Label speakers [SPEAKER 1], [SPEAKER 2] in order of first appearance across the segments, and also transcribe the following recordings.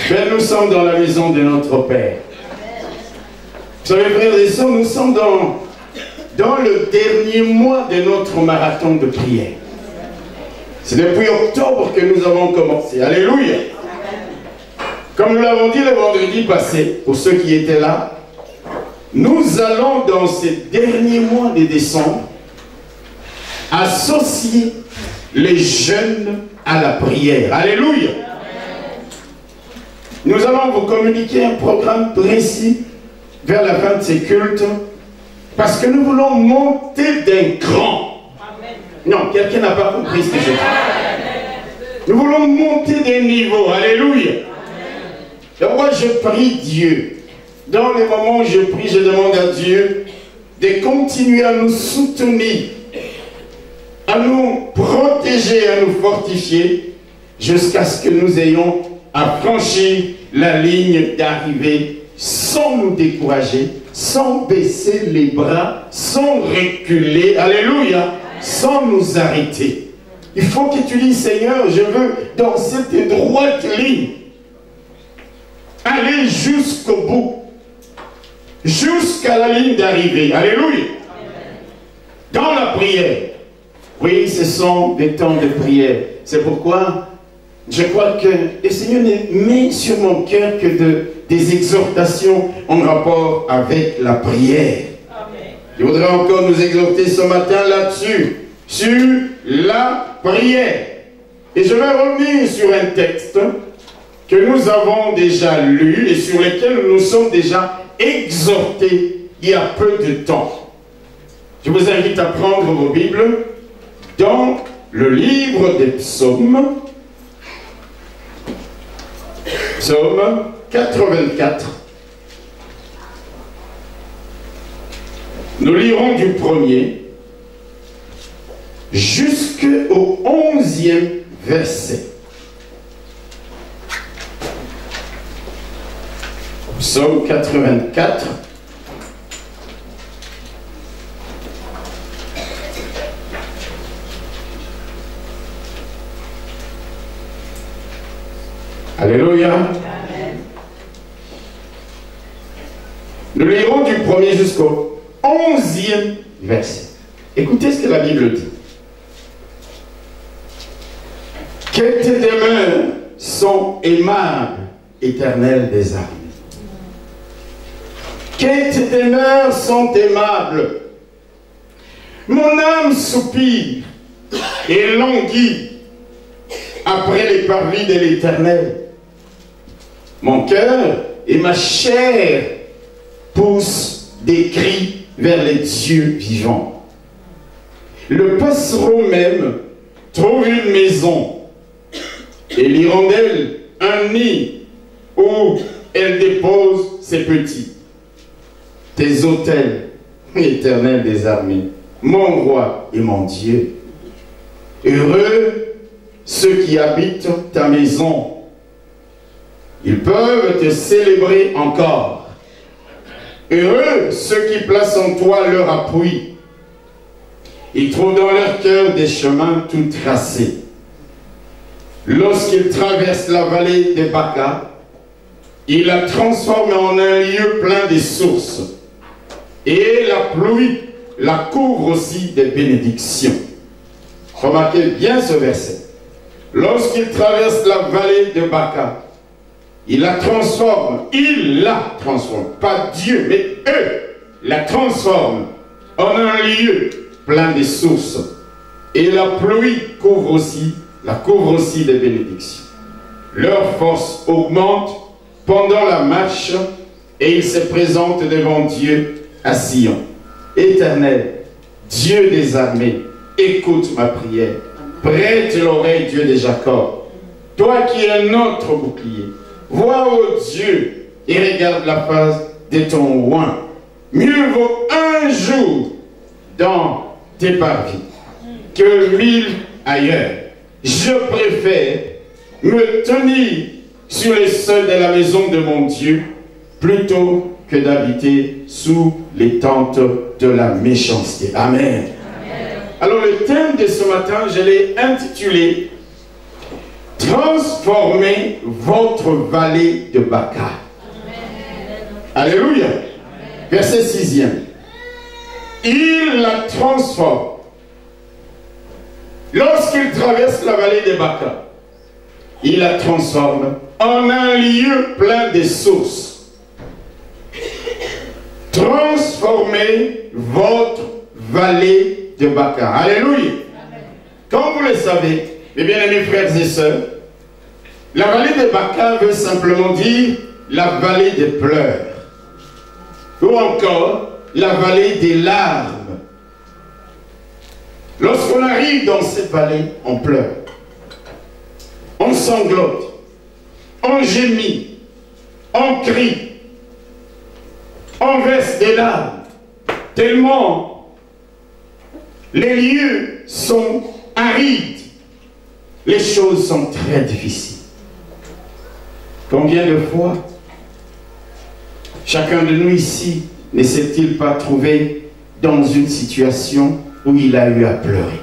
[SPEAKER 1] Ben, nous sommes dans la maison de notre Père. Vous savez, frères et sœurs, nous sommes dans le dernier mois de notre marathon de prière. C'est depuis octobre que nous avons commencé. Alléluia. Comme nous l'avons dit le vendredi passé, pour ceux qui étaient là, nous allons dans ces derniers mois de décembre associer les jeunes à la prière. Alléluia. Nous allons vous communiquer un programme précis vers la fin de ces cultes parce que nous voulons monter d'un cran. Non, quelqu'un n'a pas compris ce que je dis. Nous voulons monter des niveaux. Alléluia. Et moi, je prie Dieu. Dans les moments où je prie, je demande à Dieu de continuer à nous soutenir, à nous protéger, à nous fortifier, jusqu'à ce que nous ayons à franchir la ligne d'arrivée sans nous décourager, sans baisser les bras, sans reculer, alléluia, sans nous arrêter. Il faut que tu dises, Seigneur, je veux dans cette droite ligne aller jusqu'au bout, jusqu'à la ligne d'arrivée, alléluia. Dans la prière, oui, ce sont des temps de prière. C'est pourquoi je crois que le Seigneur ne met sur mon cœur que des exhortations en rapport avec la prière. Amen. Je voudrais encore nous exhorter ce matin là-dessus, sur la prière. Et je vais revenir sur un texte que nous avons déjà lu et sur lequel nous nous sommes déjà exhortés il y a peu de temps. Je vous invite à prendre vos Bibles dans le livre des psaumes, psaume 84. Nous lirons du premier jusqu'au 11e verset. Psaume 84. Alléluia. Amen. Nous lirons du premier jusqu'au 11e verset. Écoutez ce que la Bible dit. Que tes demeures sont aimables, Éternel des armées. Que tes demeures sont aimables. Mon âme soupire et languit après les parvis de l'Éternel. Mon cœur et ma chair poussent des cris vers les dieux vivants. Le passereau même trouve une maison et l'hirondelle un nid où elle dépose ses petits. Tes autels, Éternel des armées, mon roi et mon Dieu. Heureux ceux qui habitent ta maison. Ils peuvent te célébrer encore. Heureux ceux qui placent en toi leur appui. Ils trouvent dans leur cœur des chemins tout tracés. Lorsqu'ils traversent la vallée des Baca, ils la transforment en un lieu plein de sources. Et la pluie la couvre aussi des bénédictions. Remarquez bien ce verset. Lorsqu'ils traversent la vallée de Baca, il la transforme, pas Dieu, mais eux la transforment en un lieu plein de sources. Et la pluie la couvre aussi des bénédictions. Leur force augmente pendant la marche et ils se présentent devant Dieu à Sion. Éternel, Dieu des armées, écoute ma prière. Prête l'oreille, Dieu de Jacob. Toi qui es notre bouclier, vois, ô Dieu, et regarde la face de ton oint. Mieux vaut un jour dans tes parvis que 1000 ailleurs. Je préfère me tenir sur les seuils de la maison de mon Dieu plutôt que d'habiter sous les tentes de la méchanceté. Amen. Alors le thème de ce matin, je l'ai intitulé transformer votre vallée de Baca. Alléluia. Verset 6e. Il la transforme. Lorsqu'il traverse la vallée de Baca, il la transforme en un lieu plein de sources. Transformez votre vallée de Baca. Alléluia. Comme vous le savez, mes bien-aimés frères et sœurs, la vallée de Baca veut simplement dire la vallée des pleurs. Ou encore la vallée des larmes. Lorsqu'on arrive dans cette vallée, on pleure. On sanglote. On gémit. On crie. On verse des larmes. Tellement les lieux sont arides. Les choses sont très difficiles. Combien de fois chacun de nous ici ne s'est-il pas trouvé dans une situation où il a eu à pleurer?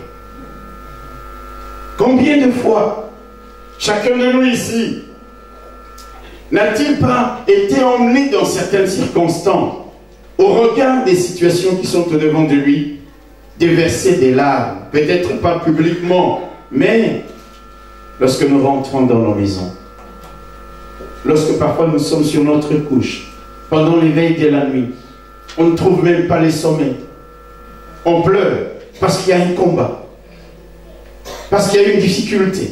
[SPEAKER 1] Combien de fois chacun de nous ici n'a-t-il pas été emmené dans certaines circonstances, au regard des situations qui sont au-devant de lui, de verser des larmes, peut-être pas publiquement, mais lorsque nous rentrons dans nos maisons, lorsque parfois nous sommes sur notre couche, pendant l'éveil de la nuit, on ne trouve même pas les sommets. On pleure parce qu'il y a un combat, parce qu'il y a une difficulté,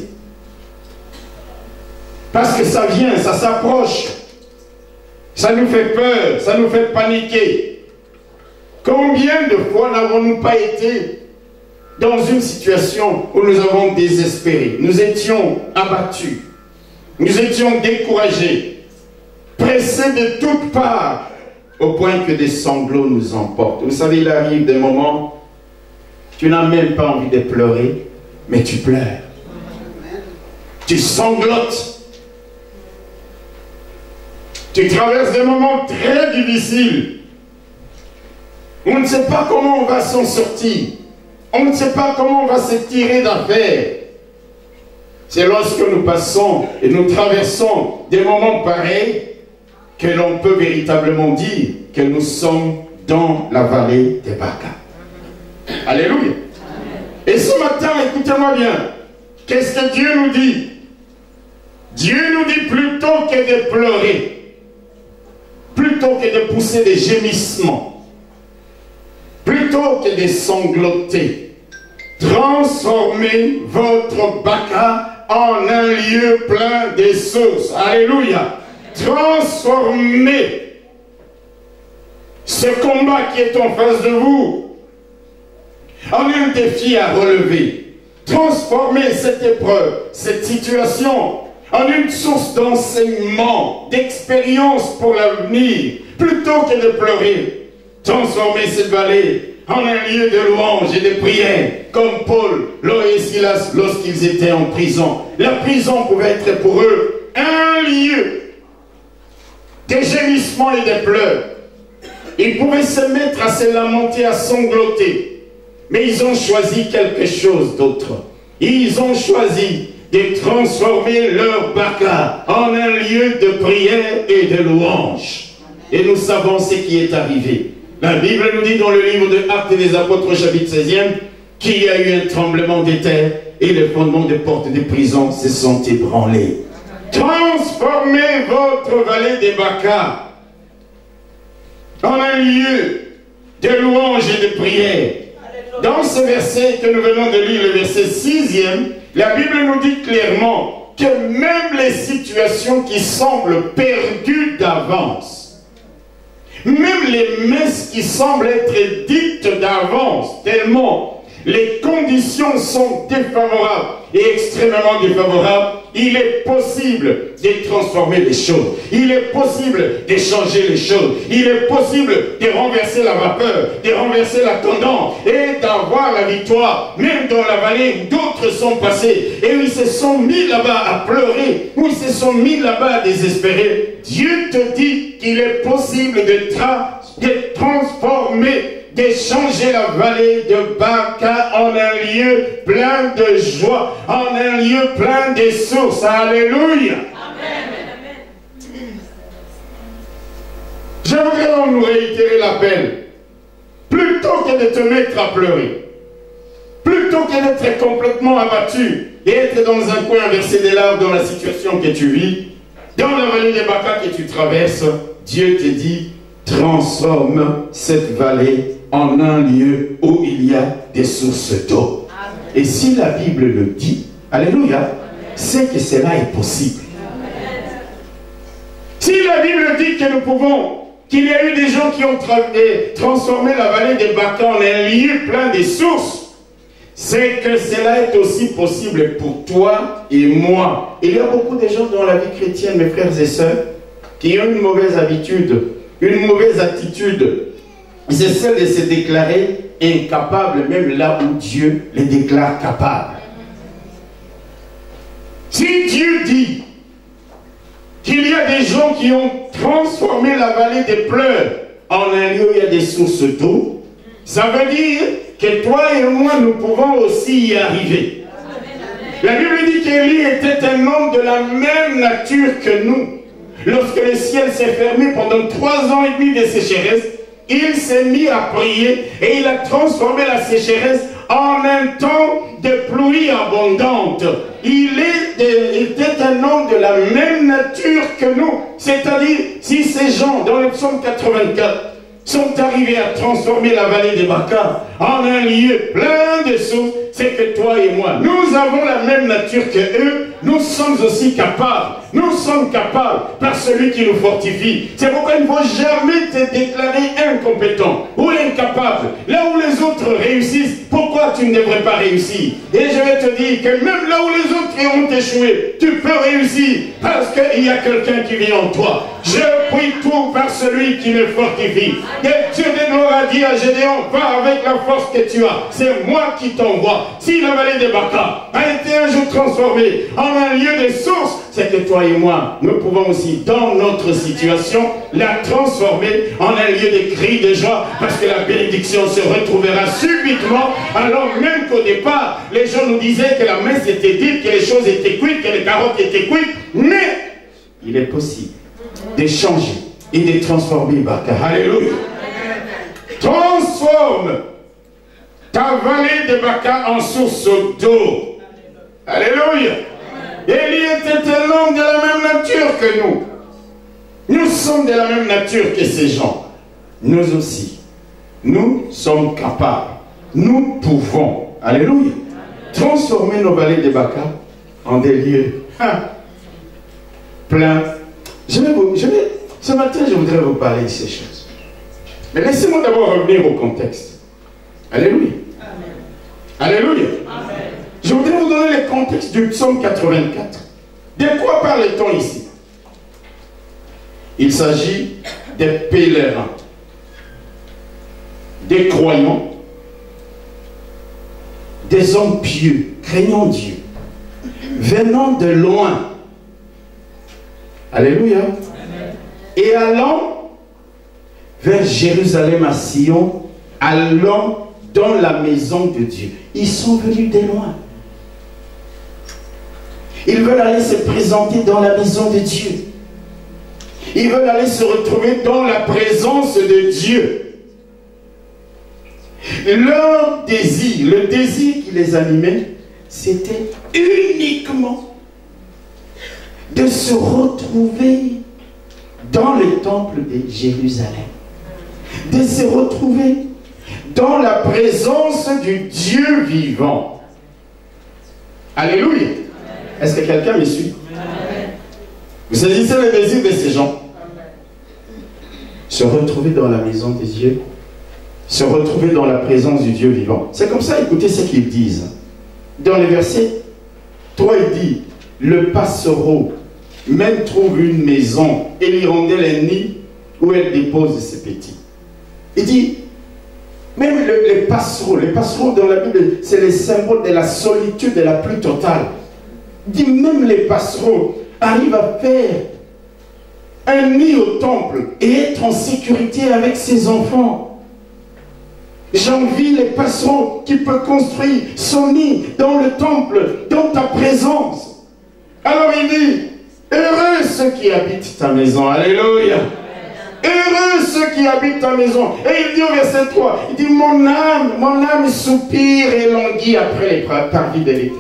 [SPEAKER 1] parce que ça vient, ça s'approche, ça nous fait peur, ça nous fait paniquer. Combien de fois n'avons-nous pas été dans une situation où nous avons désespéré, nous étions abattus, nous étions découragés, pressés de toutes parts, au point que des sanglots nous emportent. Vous savez, il arrive des moments, tu n'as même pas envie de pleurer, mais tu pleures. Tu sanglotes. Tu traverses des moments très difficiles. On ne sait pas comment on va s'en sortir. On ne sait pas comment on va se tirer d'affaire. C'est lorsque nous passons et nous traversons des moments pareils que l'on peut véritablement dire que nous sommes dans la vallée des Baca. Alléluia. Et ce matin, écoutez-moi bien, qu'est-ce que Dieu nous dit? Dieu nous dit plutôt que de pleurer, plutôt que de pousser des gémissements, plutôt que de sangloter, transformez votre Baca en un lieu plein de sources. Alléluia. Transformez ce combat qui est en face de vous en un défi à relever. Transformez cette épreuve, cette situation en une source d'enseignement, d'expérience pour l'avenir, plutôt que de pleurer. Transformez cette vallée en un lieu de louange et de prière, comme Paul, Loïs et Silas lorsqu'ils étaient en prison. La prison pouvait être pour eux un lieu des gémissements et des pleurs. Ils pouvaient se mettre à se lamenter, à sangloter. Mais ils ont choisi quelque chose d'autre. Ils ont choisi de transformer leur Baca en un lieu de prière et de louange. Et nous savons ce qui est arrivé. La Bible nous dit dans le livre de Actes des Apôtres, chapitre 16e, qu'il y a eu un tremblement de terre et les fondements des portes des prisons se sont ébranlés. Transformez votre vallée des Baca en un lieu de louange et de prière. Dans ce verset que nous venons de lire, le verset 6e, la Bible nous dit clairement que même les situations qui semblent perdues d'avance, même les messes qui semblent être dites d'avance, tellement les conditions sont défavorables et extrêmement défavorables, il est possible de transformer les choses. Il est possible de changer les choses. Il est possible de renverser la vapeur, de renverser la tendance et d'avoir la victoire, même dans la vallée où d'autres sont passés et où ils se sont mis là-bas à pleurer, où ils se sont mis là-bas à désespérer. Dieu te dit qu'il est possible de transformer d'échanger la vallée de Baca en un lieu plein de joie, en un lieu plein de sources. Alléluia. Je voudrais nous réitérer l'appel. Plutôt que de te mettre à pleurer, plutôt que d'être complètement abattu et être dans un coin versé des larmes dans la situation que tu vis, dans la vallée de Baca que tu traverses, Dieu te dit, transforme cette vallée en un lieu où il y a des sources d'eau. Et si la Bible le dit, alléluia, c'est que cela est possible. Si la Bible dit que nous pouvons, qu'il y a eu des gens qui ont transformé la vallée de Baca en un lieu plein de sources, c'est que cela est aussi possible pour toi et moi. Il y a beaucoup de gens dans la vie chrétienne, mes frères et sœurs, qui ont une mauvaise habitude, une mauvaise attitude. C'est celle de se déclarer incapable, même là où Dieu les déclare capables. Si Dieu dit qu'il y a des gens qui ont transformé la vallée des pleurs en un lieu où il y a des sources d'eau, ça veut dire que toi et moi, nous pouvons aussi y arriver. La Bible dit qu'Élie était un homme de la même nature que nous. Lorsque le ciel s'est fermé pendant 3 ans et demi de sécheresse, il s'est mis à prier et il a transformé la sécheresse en un temps de pluie abondante. Il était un homme de la même nature que nous. C'est-à-dire, si ces gens, dans le psaume 84, sont arrivés à transformer la vallée de Baca en un lieu plein de sources, c'est que toi et moi, nous avons la même nature que eux, nous sommes aussi capables. Nous sommes capables par celui qui nous fortifie. C'est pourquoi il ne faut jamais te déclarer incompétent ou incapable. Là où les autres réussissent, pourquoi tu ne devrais pas réussir? Et je vais te dire que même là où les autres ont échoué, tu peux réussir parce qu'il y a quelqu'un qui vit en toi. Je prie tout par celui qui me fortifie. Et Dieu de gloire a dit à Gédéon, va avec la force que tu as. C'est moi qui t'envoie. Si la vallée de Baca a été un jour transformée en un lieu de source, c'est que toi et moi, nous pouvons aussi, dans notre situation, la transformer en un lieu de cri de joie, parce que la bénédiction se retrouvera subitement, alors même qu'au départ, les gens nous disaient que la messe était dite, que les choses étaient cuites, que les carottes étaient cuites, mais il est possible de changer et de transformer Baca. Alléluia. Transforme ta vallée de Baca en source d'eau. Alléluia. Élie était un homme de la même nature que nous. Nous sommes de la même nature que ces gens. Nous aussi. Nous sommes capables. Nous pouvons, alléluia, transformer nos vallées de Baca en des lieux pleins. Ce matin, je voudrais vous parler de ces choses. Mais laissez-moi d'abord revenir au contexte. Alléluia. Amen. Alléluia. Amen. Je voudrais vous donner le contexte du psaume 84. De quoi parle-t-on ici? Il s'agit des pèlerins, des croyants, des hommes pieux, craignant Dieu, venant de loin. Alléluia. Amen. Et allant vers Jérusalem à Sion, allant dans la maison de Dieu. Ils sont venus de loin. Ils veulent aller se présenter dans la maison de Dieu. Ils veulent aller se retrouver dans la présence de Dieu. Leur désir, le désir qui les animait, c'était uniquement de se retrouver dans le temple de Jérusalem. De se retrouver dans la présence du Dieu vivant. Alléluia. Est-ce que quelqu'un me suit? Amen. Vous saisissez le désir de ces gens? Amen. Se retrouver dans la maison de Dieu, se retrouver dans la présence du Dieu vivant. C'est comme ça, écoutez ce qu'ils disent. Dans les versets 3, il dit, le passereau même trouve une maison et l'hirondelle un nid où elle dépose ses petits. Il dit, même les passereaux dans la Bible, c'est le symbole de la solitude la plus totale. Il dit, même les passereaux arrivent à faire un nid au temple et être en sécurité avec ses enfants. J'envie les passerons qui peuvent construire son nid dans le temple, dans ta présence. Alors il dit, heureux ceux qui habitent ta maison. Alléluia. Heureux ceux qui habitent ta maison. Et il dit au verset 3, il dit, mon âme soupire et languit après les parvis de l'Éternel.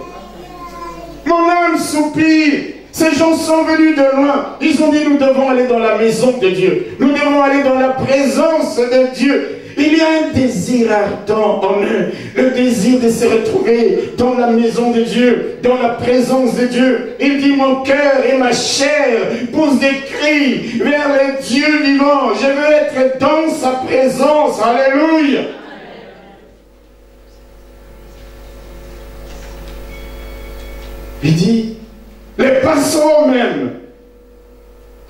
[SPEAKER 1] Mon âme soupire. Ces gens sont venus de loin. Ils ont dit, nous devons aller dans la maison de Dieu. Nous devons aller dans la présence de Dieu. Il y a un désir ardent en eux, le désir de se retrouver dans la maison de Dieu, dans la présence de Dieu. Il dit, mon cœur et ma chair poussent des cris vers le Dieu vivant. Je veux être dans sa présence. Alléluia. Il dit, les passeront même.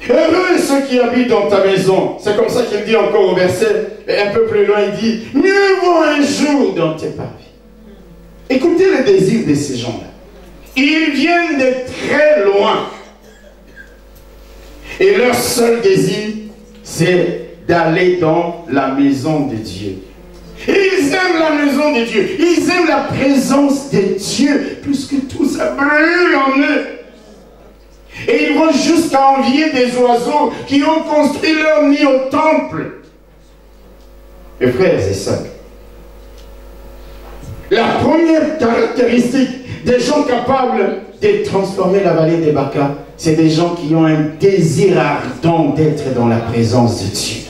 [SPEAKER 1] Heureux ceux qui habitent dans ta maison. C'est comme ça qu'il dit encore au verset, et un peu plus loin, il dit, mieux vaut un jour dans tes parvis. Écoutez le désir de ces gens-là. Ils viennent de très loin. Et leur seul désir, c'est d'aller dans la maison de Dieu. Ils aiment la maison de Dieu. Ils aiment la présence de Dieu. Plus que tout, ça brûle en eux. Et ils vont jusqu'à envier des oiseaux qui ont construit leur nid au temple. Mes frères et sœurs, la première caractéristique des gens capables de transformer la vallée des Baca, c'est des gens qui ont un désir ardent d'être dans la présence de Dieu.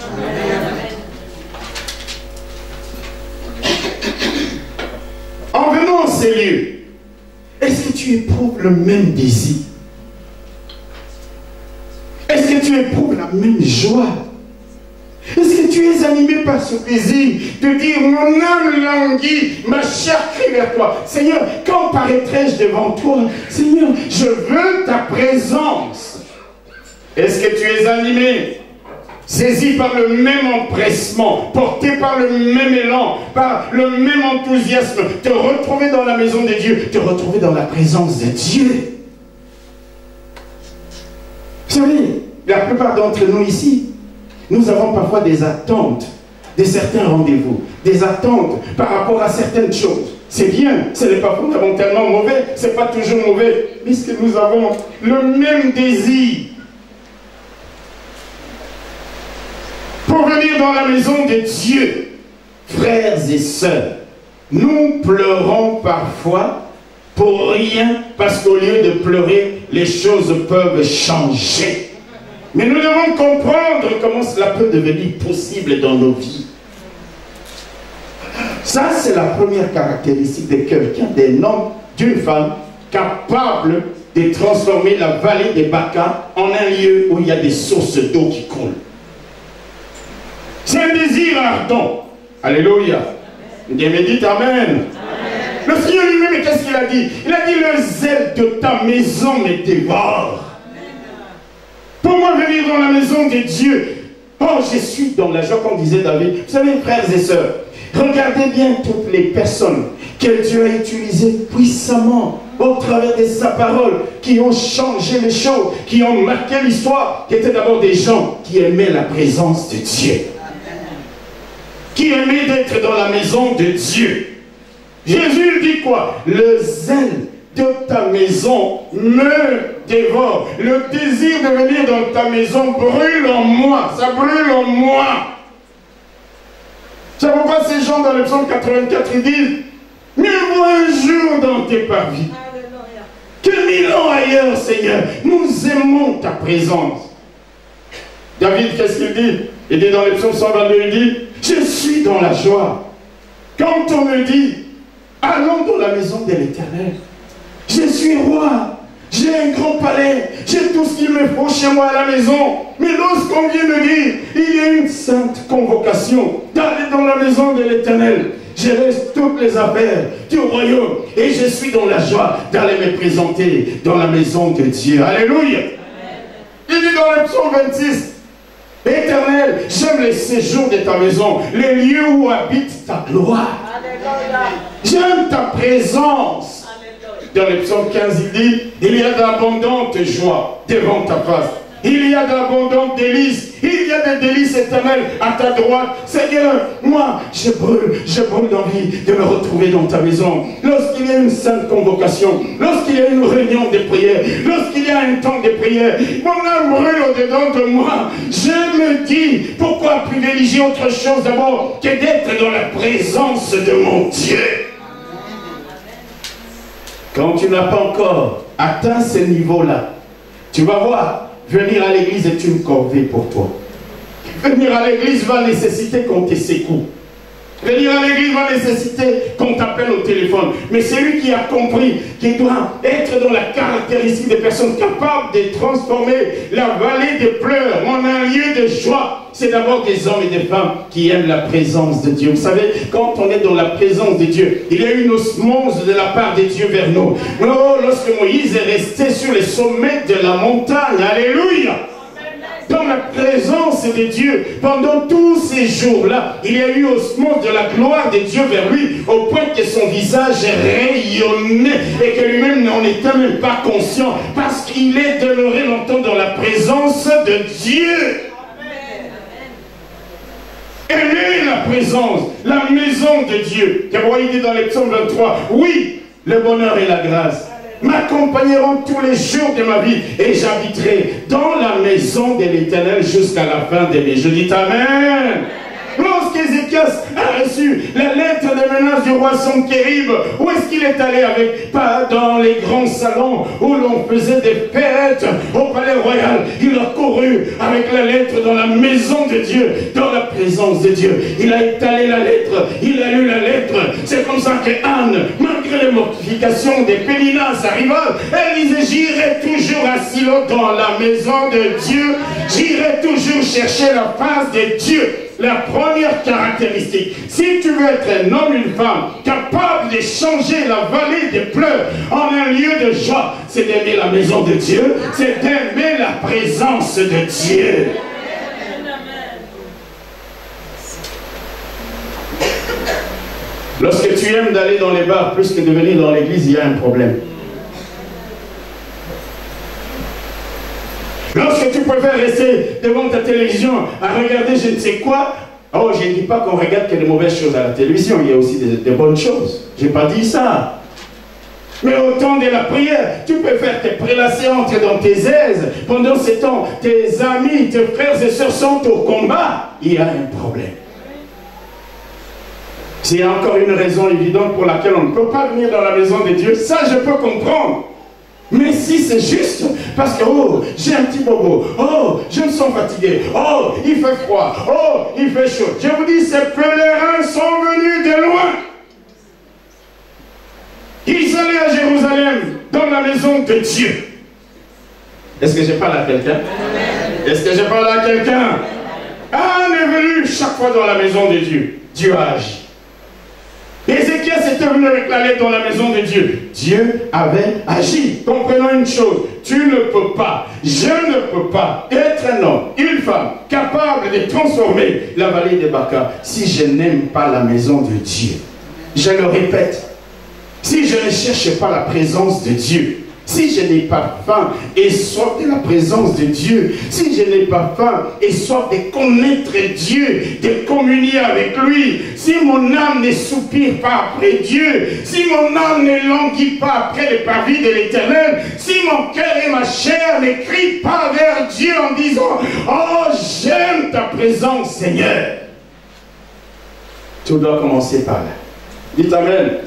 [SPEAKER 1] En venant à ces lieux, est-ce que tu éprouves le même désir? Est-ce que tu éprouves la même joie? Est-ce que tu es animé par ce désir de dire, mon âme languit, ma chair crie vers toi. Seigneur, quand paraîtrai-je devant toi? Seigneur, je veux ta présence. Est-ce que tu es animé, saisi par le même empressement, porté par le même élan, par le même enthousiasme, te retrouver dans la maison de Dieu, te retrouver dans la présence de Dieu? Vous savez, la plupart d'entre nous ici, nous avons parfois des attentes de certains rendez-vous, des attentes par rapport à certaines choses. C'est bien, ce n'est pas fondamentalement mauvais, ce n'est pas toujours mauvais, puisque nous avons le même désir pour venir dans la maison de Dieu. Frères et sœurs, nous pleurons parfois pour rien, parce qu'au lieu de pleurer, les choses peuvent changer. Mais nous devons comprendre comment cela peut devenir possible dans nos vies. Ça, c'est la première caractéristique de quelqu'un, d'un homme, d'une femme, capable de transformer la vallée des Baca en un lieu où il y a des sources d'eau qui coulent. C'est un désir ardent. Alléluia. Dieu me dit Amen. Le Seigneur lui-même, qu'est-ce qu'il a dit? Il a dit, le zèle de ta maison me dévore. Pour moi, venir dans la maison de Dieu, oh, je suis dans la joie, comme disait David. Vous savez, frères et sœurs, regardez bien toutes les personnes que Dieu a utilisées puissamment au travers de sa parole, qui ont changé les choses, qui ont marqué l'histoire, qui étaient d'abord des gens qui aimaient la présence de Dieu, qui aimaient d'être dans la maison de Dieu. Jésus dit quoi? Le zèle de ta maison me dévore. Le désir de venir dans ta maison brûle en moi. Ça brûle en moi. C'est pourquoi ces gens dans le psaume 84, ils disent, mieux vaut un jour dans tes parvis que 1000 ans ailleurs, Seigneur. Nous aimons ta présence. David, qu'est-ce qu'il dit? Il dit dans le psaume 122, il dit, je suis dans la joie. Quand on me dit, allons dans la maison de l'Éternel. Je suis roi, j'ai un grand palais, j'ai tout ce qu'il me faut chez moi à la maison. Mais lorsqu'on vient me dire, il y a une sainte convocation d'aller dans la maison de l'Éternel, je laisse toutes les affaires du royaume et je suis dans la joie d'aller me présenter dans la maison de Dieu. Alléluia. Il dit dans le psaume 26, Éternel, j'aime les séjours de ta maison, les lieux où habite ta gloire. J'aime ta présence. Dans le psaume 15, il dit, il y a d'abondantes joies devant ta face. Il y a d'abondantes délices. Il y a des délices éternelles à ta droite. Seigneur, moi, je brûle d'envie de me retrouver dans ta maison. Lorsqu'il y a une sainte convocation, lorsqu'il y a une réunion de prière, lorsqu'il y a un temps de prière, mon âme brûle au-dedans de moi. Je me dis, pourquoi privilégier autre chose d'abord que d'être dans la présence de mon Dieu? Quand tu n'as pas encore atteint ce niveau-là, tu vas voir, venir à l'église est une corvée pour toi. Venir à l'église va nécessiter qu'on te secoue. Venir à l'église va nécessiter qu'on t'appelle au téléphone. Mais celui qui a compris qu'il doit être dans la caractéristique des personnes capables de transformer la vallée des pleurs en un lieu de joie, c'est d'abord des hommes et des femmes qui aiment la présence de Dieu. Vous savez, quand on est dans la présence de Dieu, il y a une osmose de la part de Dieu vers nous. Oh, lorsque Moïse est resté sur les sommets de la montagne, alléluia, dans la présence de Dieu, pendant tous ces jours-là, il y a eu osmose de la gloire de Dieu vers lui, au point que son visage rayonnait et que lui-même n'en était même pas conscient, parce qu'il est demeuré longtemps dans la présence de Dieu. Aimer la présence, la maison de Dieu. Car il dit dans les psaumes 23, oui, le bonheur et la grâce m'accompagneront tous les jours de ma vie et j'habiterai dans la maison de l'Éternel jusqu'à la fin de mes jours. Dites Amen. Lorsqu'Ézéchias a reçu la lettre de menace du roi Sennacherib, où est-ce qu'il est allé avec? Pas dans les grands salons où l'on faisait des fêtes au palais royal. Il a couru avec la lettre dans la maison de Dieu, dans la présence de Dieu. Il a étalé la lettre, il a lu la lettre. C'est comme ça que Anne, malgré les mortifications des Péninas, sa rivale, elle disait: j'irai toujours à Silo dans la maison de Dieu, j'irai toujours chercher la face de Dieu. La première caractéristique, si tu veux être un homme, une femme, capable de changer la vallée des pleurs en un lieu de joie, c'est d'aimer la maison de Dieu, c'est d'aimer la présence de Dieu. Lorsque tu aimes d'aller dans les bars plus que de venir dans l'église, il y a un problème. Lorsque tu préfères rester devant ta télévision à regarder je ne sais quoi, oh, je ne dis pas qu'on regarde que des mauvaises choses à la télévision, il y a aussi des bonnes choses. Je n'ai pas dit ça. Mais au temps de la prière, tu peux faire tes prélassés, entrer dans tes aises. Pendant ce temps, tes amis, tes frères et sœurs sont au combat. Il y a un problème. C'est encore une raison évidente pour laquelle on ne peut pas venir dans la maison de Dieu. Ça, je peux comprendre. Mais si c'est juste parce que, oh, j'ai un petit bobo, oh, je me sens fatigué, oh, il fait froid, oh, il fait chaud. Je vous dis, ces pèlerins sont venus de loin. Ils allaient à Jérusalem, dans la maison de Dieu. Est-ce que je parle à quelqu'un? Est-ce que je parle à quelqu'un? Anne est venu chaque fois dans la maison de Dieu. Dieu a agi. Ézéchias était venu avec la lettre dans la maison de Dieu. Dieu avait agi. Comprenons une chose, tu ne peux pas, je ne peux pas être un homme, une femme, capable de transformer la vallée de Baca si je n'aime pas la maison de Dieu. Je le répète, si je ne cherche pas la présence de Dieu, si je n'ai pas faim et soif de la présence de Dieu, si je n'ai pas faim et soif de connaître Dieu, de communier avec lui, si mon âme ne soupire pas après Dieu, si mon âme ne languit pas après les parvis de l'Éternel, si mon cœur et ma chair ne crient pas vers Dieu en disant « Oh, j'aime ta présence, Seigneur !» Tout doit commencer par là. Dites Amen. Amen.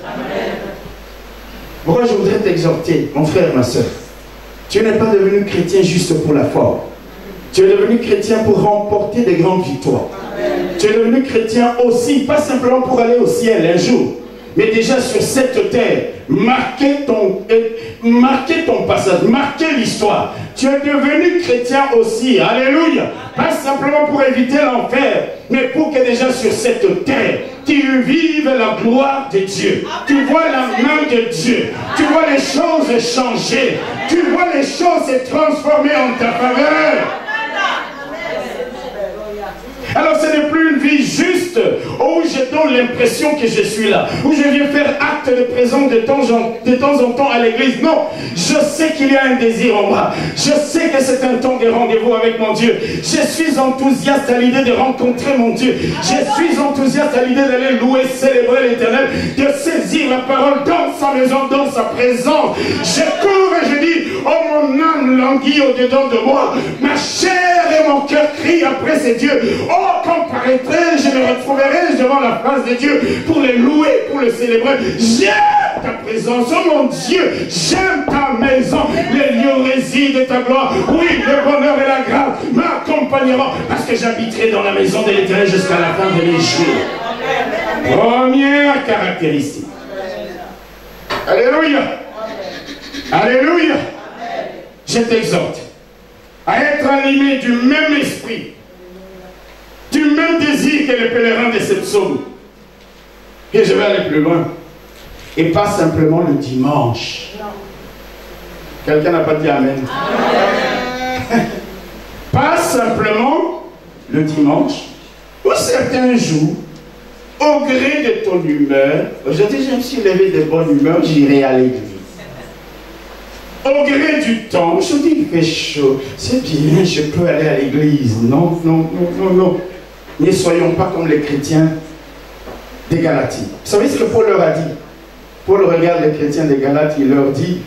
[SPEAKER 1] Pourquoi je voudrais t'exhorter, mon frère, ma soeur? Tu n'es pas devenu chrétien juste pour la foi. Tu es devenu chrétien pour remporter des grandes victoires. Amen. Tu es devenu chrétien aussi, pas simplement pour aller au ciel un jour, mais déjà sur cette terre, marquer ton passage, marquer l'histoire. Tu es devenu chrétien aussi, alléluia. Pas simplement pour éviter l'enfer, mais pour que déjà sur cette terre, tu vives la gloire de Dieu. Tu vois la main de Dieu. Tu vois les choses changer. Tu vois les choses se transformer en ta faveur. Alors ce n'est plus une vie juste juste, où je donne l'impression que je suis là, où je viens faire acte de présence de temps en temps à l'église. Non, je sais qu'il y a un désir en moi. Je sais que c'est un temps de rendez-vous avec mon Dieu. Je suis enthousiaste à l'idée de rencontrer mon Dieu. Je suis enthousiaste à l'idée d'aller louer, célébrer l'Éternel, de saisir la parole dans sa maison, dans sa présence. Je cours et je dis, oh mon âme languit au-dedans de moi, ma chair et mon cœur crient après ces dieux. Oh, quand paraîtrai, je me retrouverai devant la face de Dieu pour les louer, pour les célébrer. J'aime ta présence, oh mon Dieu, j'aime ta maison. Les lieux résident de ta gloire. Oui, le bonheur et la grâce m'accompagneront parce que j'habiterai dans la maison de l'Éternel jusqu'à la fin de mes jours. Première caractéristique. Alléluia. Alléluia. Je t'exhorte à être animé du même esprit, du même désir que les pèlerins de cette psaume. Et je vais aller plus loin. Et pas simplement le dimanche. Quelqu'un n'a pas dit Amen. Amen. Pas simplement le dimanche, ou certains jours, au gré de ton humeur. Aujourd'hui, je me suis levé de bonne humeur, j'irai à l'église. Au gré du temps, je dis, il fait chaud, c'est bien, je peux aller à l'église. Non, non, non, non, non. Ne soyons pas comme les chrétiens des Galaties. Vous savez ce que Paul leur a dit? Paul regarde les chrétiens des Galates, il leur dit,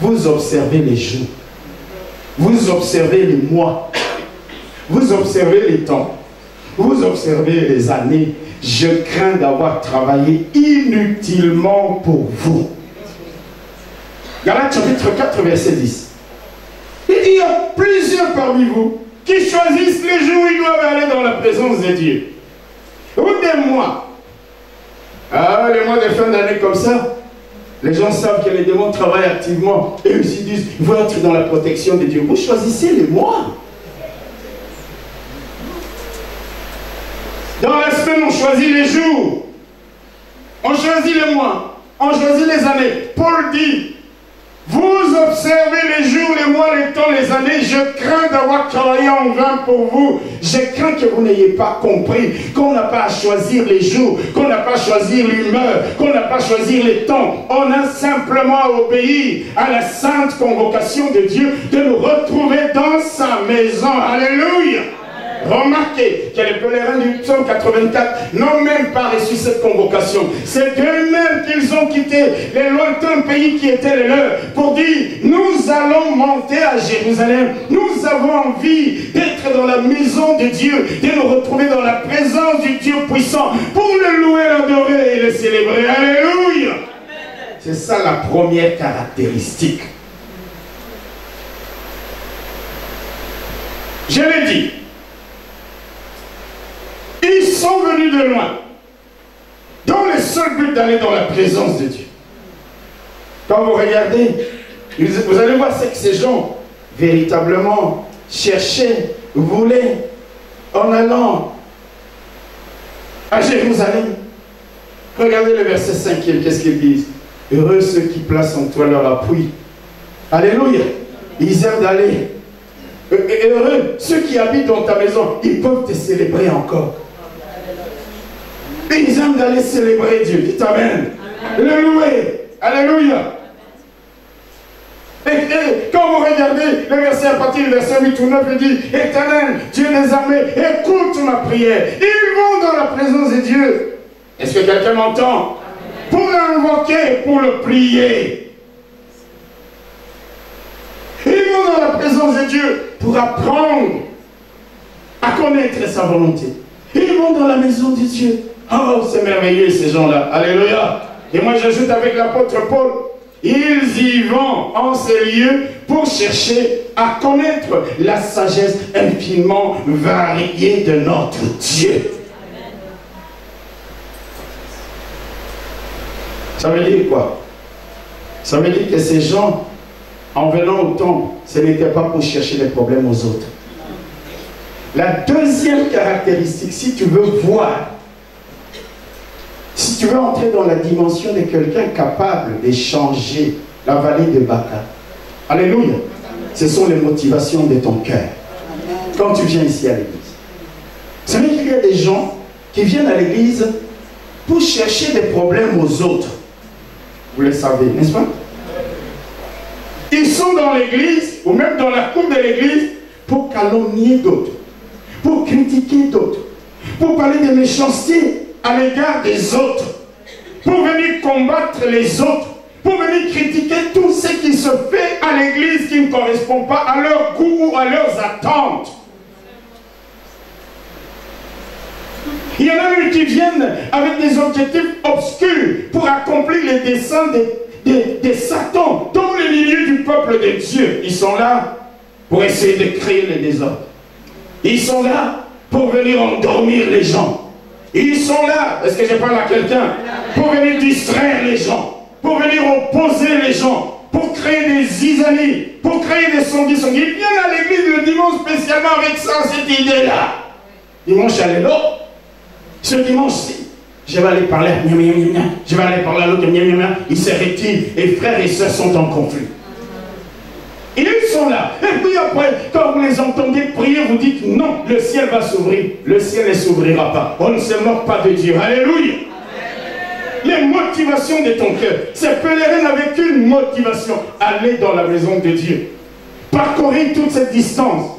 [SPEAKER 1] vous observez les jours, vous observez les mois, vous observez les temps, vous observez les années. Je crains d'avoir travaillé inutilement pour vous. Galates chapitre 4, verset 10. Il dit, il y a plusieurs parmi vous qui choisissent les jours où ils doivent aller dans la présence de Dieu. Ou des mois. Ah, les mois de fin d'année comme ça, les gens savent que les démons travaillent activement. Et eux ils disent, il faut être dans la protection de Dieu. Vous choisissez les mois. Dans la semaine, on choisit les jours. On choisit les mois. On choisit les années. Paul dit, vous observez les jours, les mois, les temps, les années. Je crains d'avoir travaillé en vain pour vous. Je crains que vous n'ayez pas compris qu'on n'a pas à choisir les jours, qu'on n'a pas à choisir l'humeur, qu'on n'a pas à choisir les temps. On a simplement à obéir à la sainte convocation de Dieu de nous retrouver dans sa maison. Alléluia. Remarquez que les pèlerins du psaume 84 n'ont même pas reçu cette convocation. C'est d'eux-mêmes qu'ils ont quitté les lointains pays qui étaient les leurs pour dire, nous allons monter à Jérusalem. Nous avons envie d'être dans la maison de Dieu, de nous retrouver dans la présence du Dieu puissant pour le louer, l'adorer et le célébrer. Alléluia. C'est ça la première caractéristique. Je l'ai dit. Ils sont venus de loin, dans le seul but d'aller dans la présence de Dieu. Quand vous regardez, vous allez voir ce que ces gens véritablement cherchaient, voulaient, en allant à Jérusalem. Regardez le verset 5e, qu'est-ce qu'ils disent? Heureux ceux qui placent en toi leur appui. Alléluia. Ils aiment d'aller. Et heureux ceux qui habitent dans ta maison, ils peuvent te célébrer encore. Et ils aiment d'aller célébrer Dieu. Dites Amen. Le louer. Alléluia. Et quand vous regardez le verset à partir du verset 8 ou 9, il dit, Éternel, Dieu des armées, écoute ma prière. Ils vont dans la présence de Dieu. Est-ce que quelqu'un m'entend? Pour l'invoquer, pour le prier. Ils vont dans la présence de Dieu pour apprendre à connaître sa volonté. Ils vont dans la maison de Dieu. Oh, c'est merveilleux ces gens-là. Alléluia. Et moi j'ajoute avec l'apôtre Paul, ils y vont en ces lieux pour chercher à connaître la sagesse infiniment variée de notre Dieu. Ça veut dire quoi? Ça veut dire que ces gens, en venant au temple, ce n'était pas pour chercher les problèmes aux autres. La deuxième caractéristique, si tu veux voir, si tu veux entrer dans la dimension de quelqu'un capable de changer la vallée de Baca, alléluia, ce sont les motivations de ton cœur. Quand tu viens ici à l'église, vous savez qu'il y a des gens qui viennent à l'église pour chercher des problèmes aux autres. Vous le savez, n'est-ce pas? Ils sont dans l'église, ou même dans la cour de l'église, pour calomnier d'autres, pour critiquer d'autres, pour parler de méchanceté à l'égard des autres, pour venir combattre les autres, pour venir critiquer tout ce qui se fait à l'église qui ne correspond pas à leur goût ou à leurs attentes. Il y en a même qui viennent avec des objectifs obscurs pour accomplir les desseins de Satan dans le milieu du peuple de Dieu. Ils sont là pour essayer de créer les désordres. Ils sont là pour venir endormir les gens. Ils sont là, est-ce que je parle à quelqu'un? Pour venir distraire les gens, pour venir opposer les gens, pour créer des zizanies, pour créer des songuis. Ils viennent à l'église le dimanche spécialement avec ça, cette idée-là. Dimanche, alléluia. Ce dimanche-ci, je vais aller parler à je vais aller parler à l'autre, ils se retirent et frères et sœurs sont en conflit. Et ils sont là. Et puis après, quand vous les entendez prier, vous dites non, le ciel va s'ouvrir. Le ciel ne s'ouvrira pas. On ne se moque pas de Dieu. Alléluia. Les motivations de ton cœur. Ces pèlerins n'avaient qu'une motivation. Aller dans la maison de Dieu. Parcourir toute cette distance.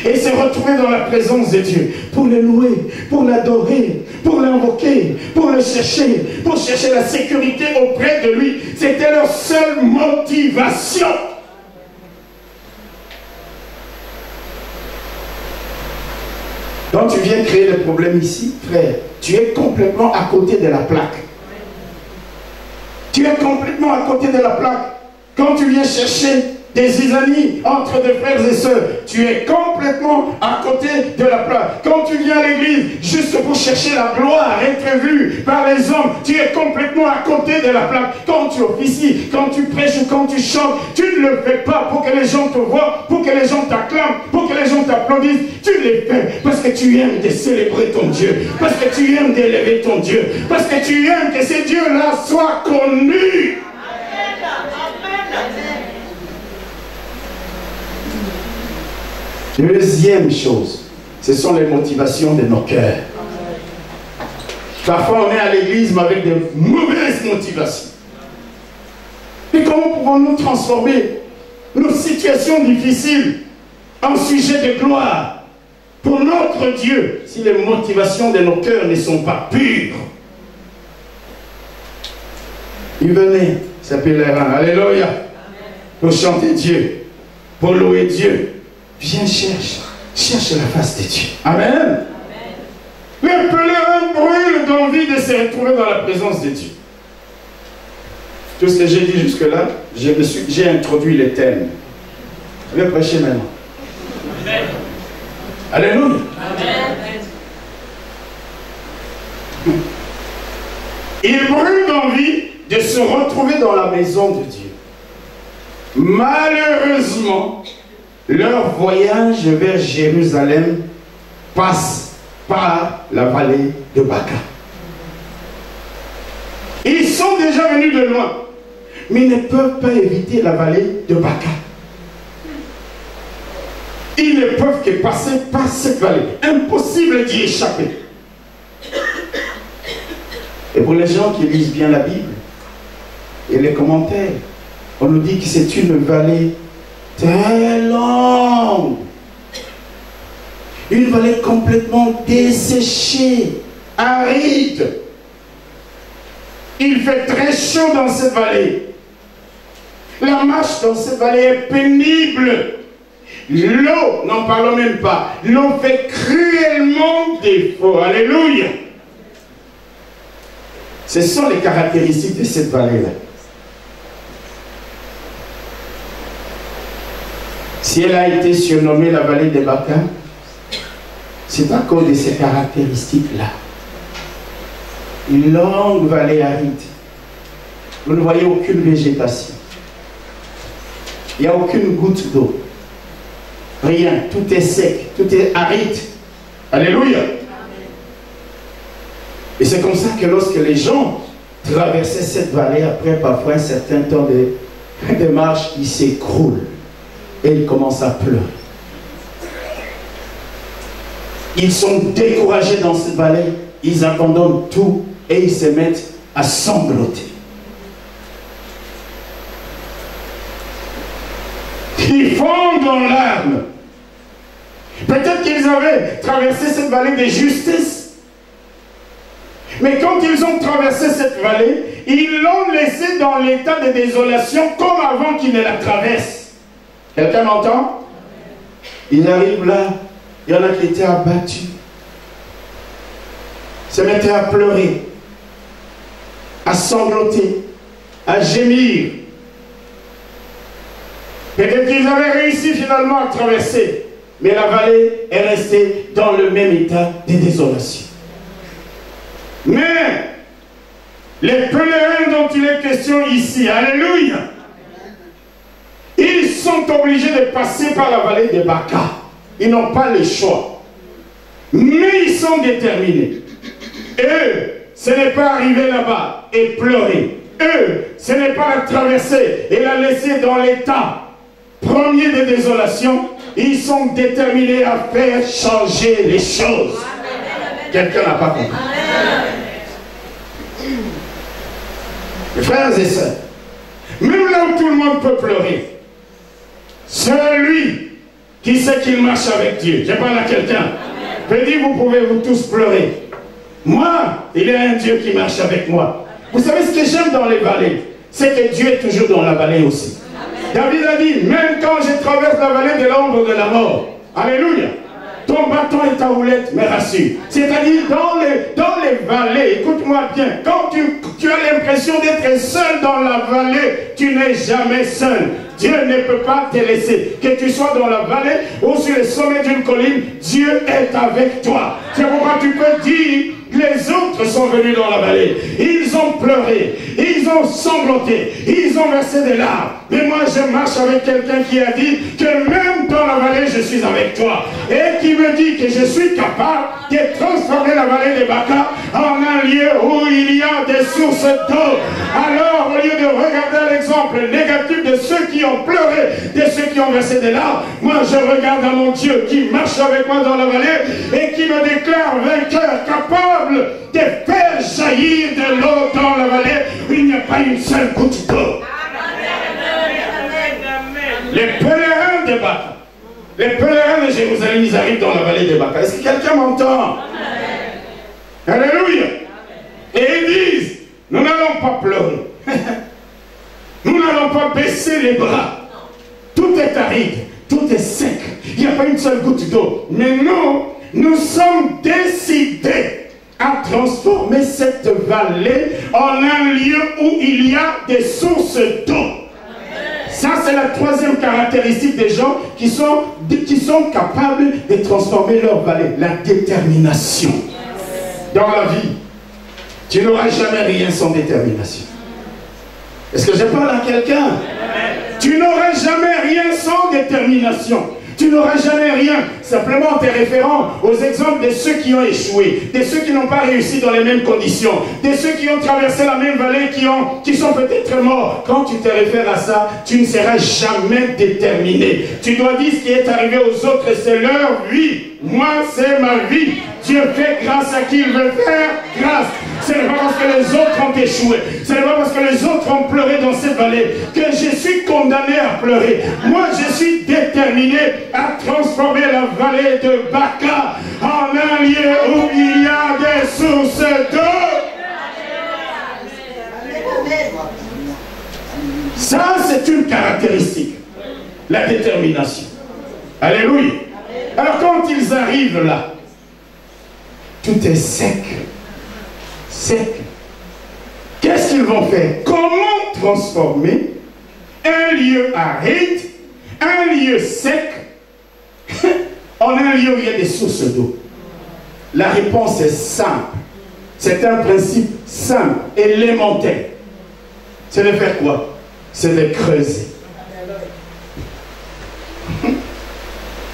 [SPEAKER 1] Et se retrouver dans la présence de Dieu. Pour le louer, pour l'adorer, pour l'invoquer, pour le chercher, pour chercher la sécurité auprès de lui. C'était leur seule motivation. Quand tu viens créer des problèmes ici, frère, tu es complètement à côté de la plaque. Tu es complètement à côté de la plaque. Quand tu viens chercher des amis entre des frères et sœurs, tu es complètement à côté de la plaque. Quand tu viens à l'église, juste pour chercher la gloire, être vu par les hommes, tu es complètement à côté de la plaque. Quand tu officies, quand tu prêches, quand tu chantes, tu ne le fais pas pour que les gens te voient, pour que les gens t'acclament, pour que les gens t'applaudissent. Tu le fais parce que tu aimes de célébrer ton Dieu, parce que tu aimes d'élever ton Dieu, parce que tu aimes que ce Dieu-là soit connu. Deuxième chose, ce sont les motivations de nos cœurs. Parfois on est à l'église mais avec de mauvaises motivations. Et comment pouvons-nous transformer nos situations difficiles en sujet de gloire pour notre Dieu si les motivations de nos cœurs ne sont pas pures? Ils venaient, ces pèlerins, alléluia, pour chanter Dieu, pour louer Dieu. Viens, cherche la face de Dieu. Amen. Amen. Les pèlerins brûlent d'envie de se retrouver dans la présence de Dieu. Tout ce que j'ai dit jusque-là, j'ai introduit les thèmes. Je vais prêcher maintenant. Amen. Alléluia. Amen. Ils brûlent d'envie de se retrouver dans la maison de Dieu. Malheureusement, leur voyage vers Jérusalem passe par la vallée de Baca. Ils sont déjà venus de loin, mais ils ne peuvent pas éviter la vallée de Baca. Ils ne peuvent que passer par cette vallée. Impossible d'y échapper. Et pour les gens qui lisent bien la Bible et les commentaires, on nous dit que c'est une vallée très longue. Une vallée complètement desséchée, aride. Il fait très chaud dans cette vallée. La marche dans cette vallée est pénible. L'eau, n'en parlons même pas. L'eau fait cruellement défaut. Alléluia. Ce sont les caractéristiques de cette vallée-là. Si elle a été surnommée la vallée de Baca, c'est à cause de ces caractéristiques-là. Une longue vallée aride. Vous ne voyez aucune végétation. Il n'y a aucune goutte d'eau. Rien. Tout est sec. Tout est aride. Alléluia. Et c'est comme ça que lorsque les gens traversaient cette vallée, après parfois un certain temps de marche, ils s'écroulent. Et ils commencent à pleurer. ils sont découragés dans cette vallée, ils abandonnent tout et ils se mettent à sangloter. Ils fondent dans larmes. Peut-être qu'ils avaient traversé cette vallée de justice. Mais quand ils ont traversé cette vallée, ils l'ont laissée dans l'état de désolation comme avant qu'ils ne la traversent. Quelqu'un m'entend? Ils arrivent là, il y en a qui étaient abattus, se mettaient à pleurer, à sangloter, à gémir. Peut-être qu'ils avaient réussi finalement à traverser, mais la vallée est restée dans le même état de désolation. Mais les pèlerins dont il est question ici, alléluia, ils sont obligés de passer par la vallée de Baca. Ils n'ont pas le choix. Mais ils sont déterminés. Eux, ce n'est pas arriver là-bas et pleurer. Eux, ce n'est pas la traverser et la laisser dans l'état premier de désolation. Ils sont déterminés à faire changer les choses. Quelqu'un n'a pas compris. Mes frères et sœurs, même là où tout le monde peut pleurer, celui qui sait qu'il marche avec Dieu, je parle à quelqu'un, peut dire vous pouvez vous tous pleurer. Moi, il y a un Dieu qui marche avec moi. Vous savez ce que j'aime dans les vallées, c'est que Dieu est toujours dans la vallée aussi. David a dit, même quand je traverse la vallée de l'ombre de la mort, alléluia, ton bâton et ta houlette me rassurent. C'est-à-dire dans les vallées, écoute-moi bien, quand tu as l'impression d'être seul dans la vallée, tu n'es jamais seul. Dieu ne peut pas te laisser. Que tu sois dans la vallée ou sur le sommet d'une colline, Dieu est avec toi. C'est pourquoi tu peux dire, les autres sont venus dans la vallée. Ils ont pleuré, ils ont sangloté, ils ont versé des larmes. Mais moi je marche avec quelqu'un qui a dit que même dans la vallée je suis avec toi. Et qui me dit que je suis capable de transformer la vallée de Baca en un lieu où il y a des sources d'eau. Alors au lieu de regarder l'exemple négatif de ceux qui ont pleuré, de ceux qui ont versé des larmes, moi je regarde à mon Dieu qui marche avec moi dans la vallée et qui me déclare vainqueur, capable de faire jaillir de l'eau dans la vallée où il n'y a pas une seule goutte d'eau. Les pèlerins de Baca, les pèlerins de Jérusalem, ils arrivent dans la vallée de Baca. Est-ce que quelqu'un m'entend? Alléluia. Et ils disent, nous n'allons pas pleurer. Nous n'allons pas baisser les bras. Tout est aride, tout est sec. Il n'y a pas une seule goutte d'eau. Mais nous sommes décidés à transformer cette vallée en un lieu où il y a des sources d'eau. Ça, c'est la troisième caractéristique des gens qui sont capables de transformer leur vallée. La détermination. Dans la vie, tu n'auras jamais rien sans détermination. Est-ce que je parle à quelqu'un? Tu n'auras jamais rien sans détermination. Tu n'auras jamais rien, simplement en te référant aux exemples de ceux qui ont échoué, de ceux qui n'ont pas réussi dans les mêmes conditions, de ceux qui ont traversé la même vallée, qui sont peut-être morts. Quand tu te réfères à ça, tu ne seras jamais déterminé. Tu dois dire ce qui est arrivé aux autres, c'est leur vie. Moi, c'est ma vie. Dieu fait grâce à qui il veut faire grâce. Ce n'est pas parce que les autres ont échoué, ce n'est pas parce que les autres ont pleuré dans cette vallée que je suis condamné à pleurer. Moi, je suis déterminé à transformer la vallée de Baca en un lieu où il y a des sources d'eau. Ça, c'est une caractéristique. La détermination. Alléluia. Alors, quand ils arrivent là, tout est sec. Sec. Qu'est-ce qu'ils vont faire? Comment transformer un lieu aride, un lieu sec, en un lieu où il y a des sources d'eau? La réponse est simple. C'est un principe simple, élémentaire. C'est de faire quoi? C'est de creuser.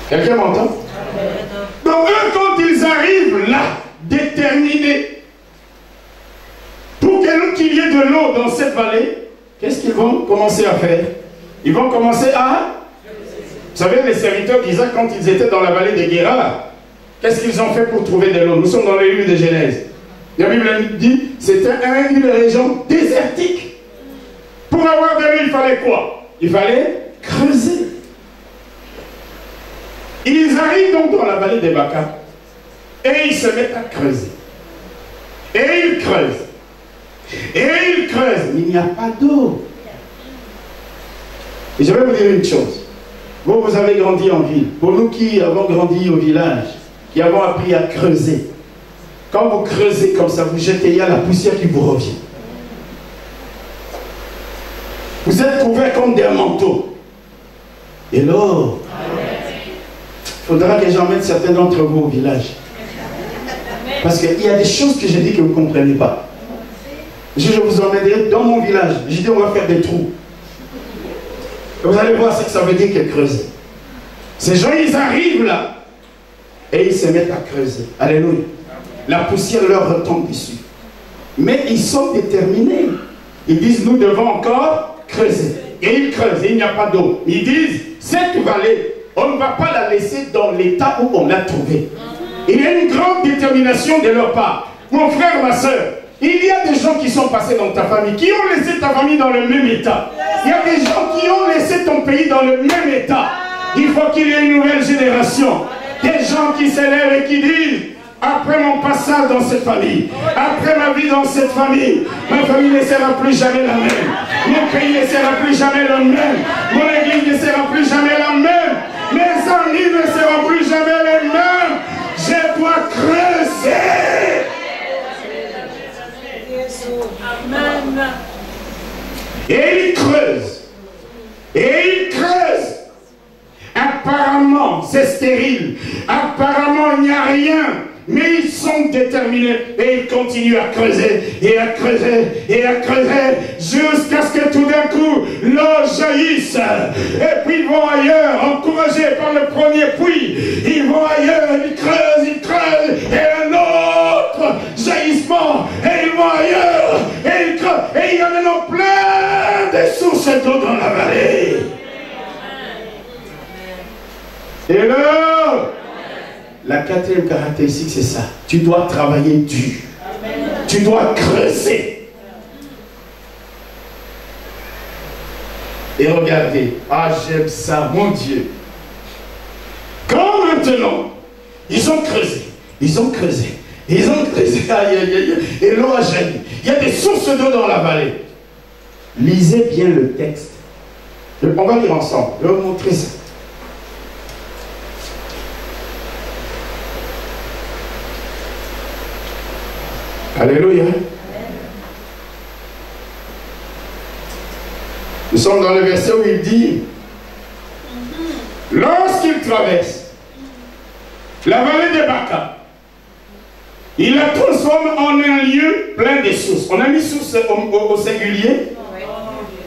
[SPEAKER 1] Quelqu'un m'entend? Donc eux, quand ils arrivent là, déterminés, pour qu'il y ait de l'eau dans cette vallée, qu'est-ce qu'ils vont commencer à faire? Ils vont commencer à... Vous savez, les serviteurs d'Isaac, quand ils étaient dans la vallée de Guérard, qu'est-ce qu'ils ont fait pour trouver de l'eau? Nous sommes dans le livre de Genèse. La Bible dit, c'était une région désertique. Pour avoir de l'eau, il fallait quoi? Il fallait creuser. Ils arrivent donc dans la vallée des Baca et ils se mettent à creuser. Et ils creusent. Et ils creusent. Mais il n'y a pas d'eau. Et je vais vous dire une chose. Vous avez grandi en ville. Pour nous qui avons grandi au village, qui avons appris à creuser, quand vous creusez comme ça, vous jetez, il y a la poussière qui vous revient. Vous êtes couverts comme des manteaux. Et l'eau. Il faudra que j'emmène certains d'entre vous au village. Parce qu'il y a des choses que j'ai dit que vous ne comprenez pas. Je vous emmènerai dans mon village. J'ai dit on va faire des trous. Et vous allez voir ce que ça veut dire que creuser. Ces gens, ils arrivent là. Et ils se mettent à creuser. Alléluia. La poussière leur retombe dessus. Mais ils sont déterminés. Ils disent nous devons encore creuser. Et ils creusent. Et il n'y a pas d'eau. Ils disent cette vallée, on ne va pas la laisser dans l'état où on l'a trouvée. Il y a une grande détermination de leur part. Mon frère, ma soeur, il y a des gens qui sont passés dans ta famille, qui ont laissé ta famille dans le même état. Il y a des gens qui ont laissé ton pays dans le même état. Il faut qu'il y ait une nouvelle génération. Des gens qui s'élèvent et qui disent, après mon passage dans cette famille, après ma vie dans cette famille, ma famille ne sera plus jamais la même. Mon pays ne sera plus jamais le même. Mon église ne sera plus jamais la même. Mes amis ne seront plus jamais les mêmes. Je dois creuser. Amen. Et ils creusent. Et ils creusent. Apparemment, c'est stérile. Apparemment, il n'y a rien. Mais ils sont déterminés et ils continuent à creuser et à creuser et à creuser jusqu'à ce que tout d'un coup l'eau jaillisse. Et puis ils vont ailleurs, encouragés par le premier puits. Ils vont ailleurs, ils creusent et un autre jaillissement. Et ils vont ailleurs et ils creusent. Et il y a maintenant plein de sources d'eau dans la vallée. Et là, la quatrième caractéristique, c'est ça. Tu dois travailler dur. Amen. Tu dois creuser. Et regardez. Ah, j'aime ça, mon Dieu. Quand maintenant, ils ont creusé. Ils ont creusé. Ils ont creusé. Aïe, aïe, aïe. Et l'eau a jailli. Il y a des sources d'eau dans la vallée. Lisez bien le texte. On va lire ensemble. Je vais vous montrer ça. Alléluia. Nous sommes dans le verset où il dit, lorsqu'il traverse la vallée des Baca, il la transforme en un lieu plein de sources. On a mis source au singulier.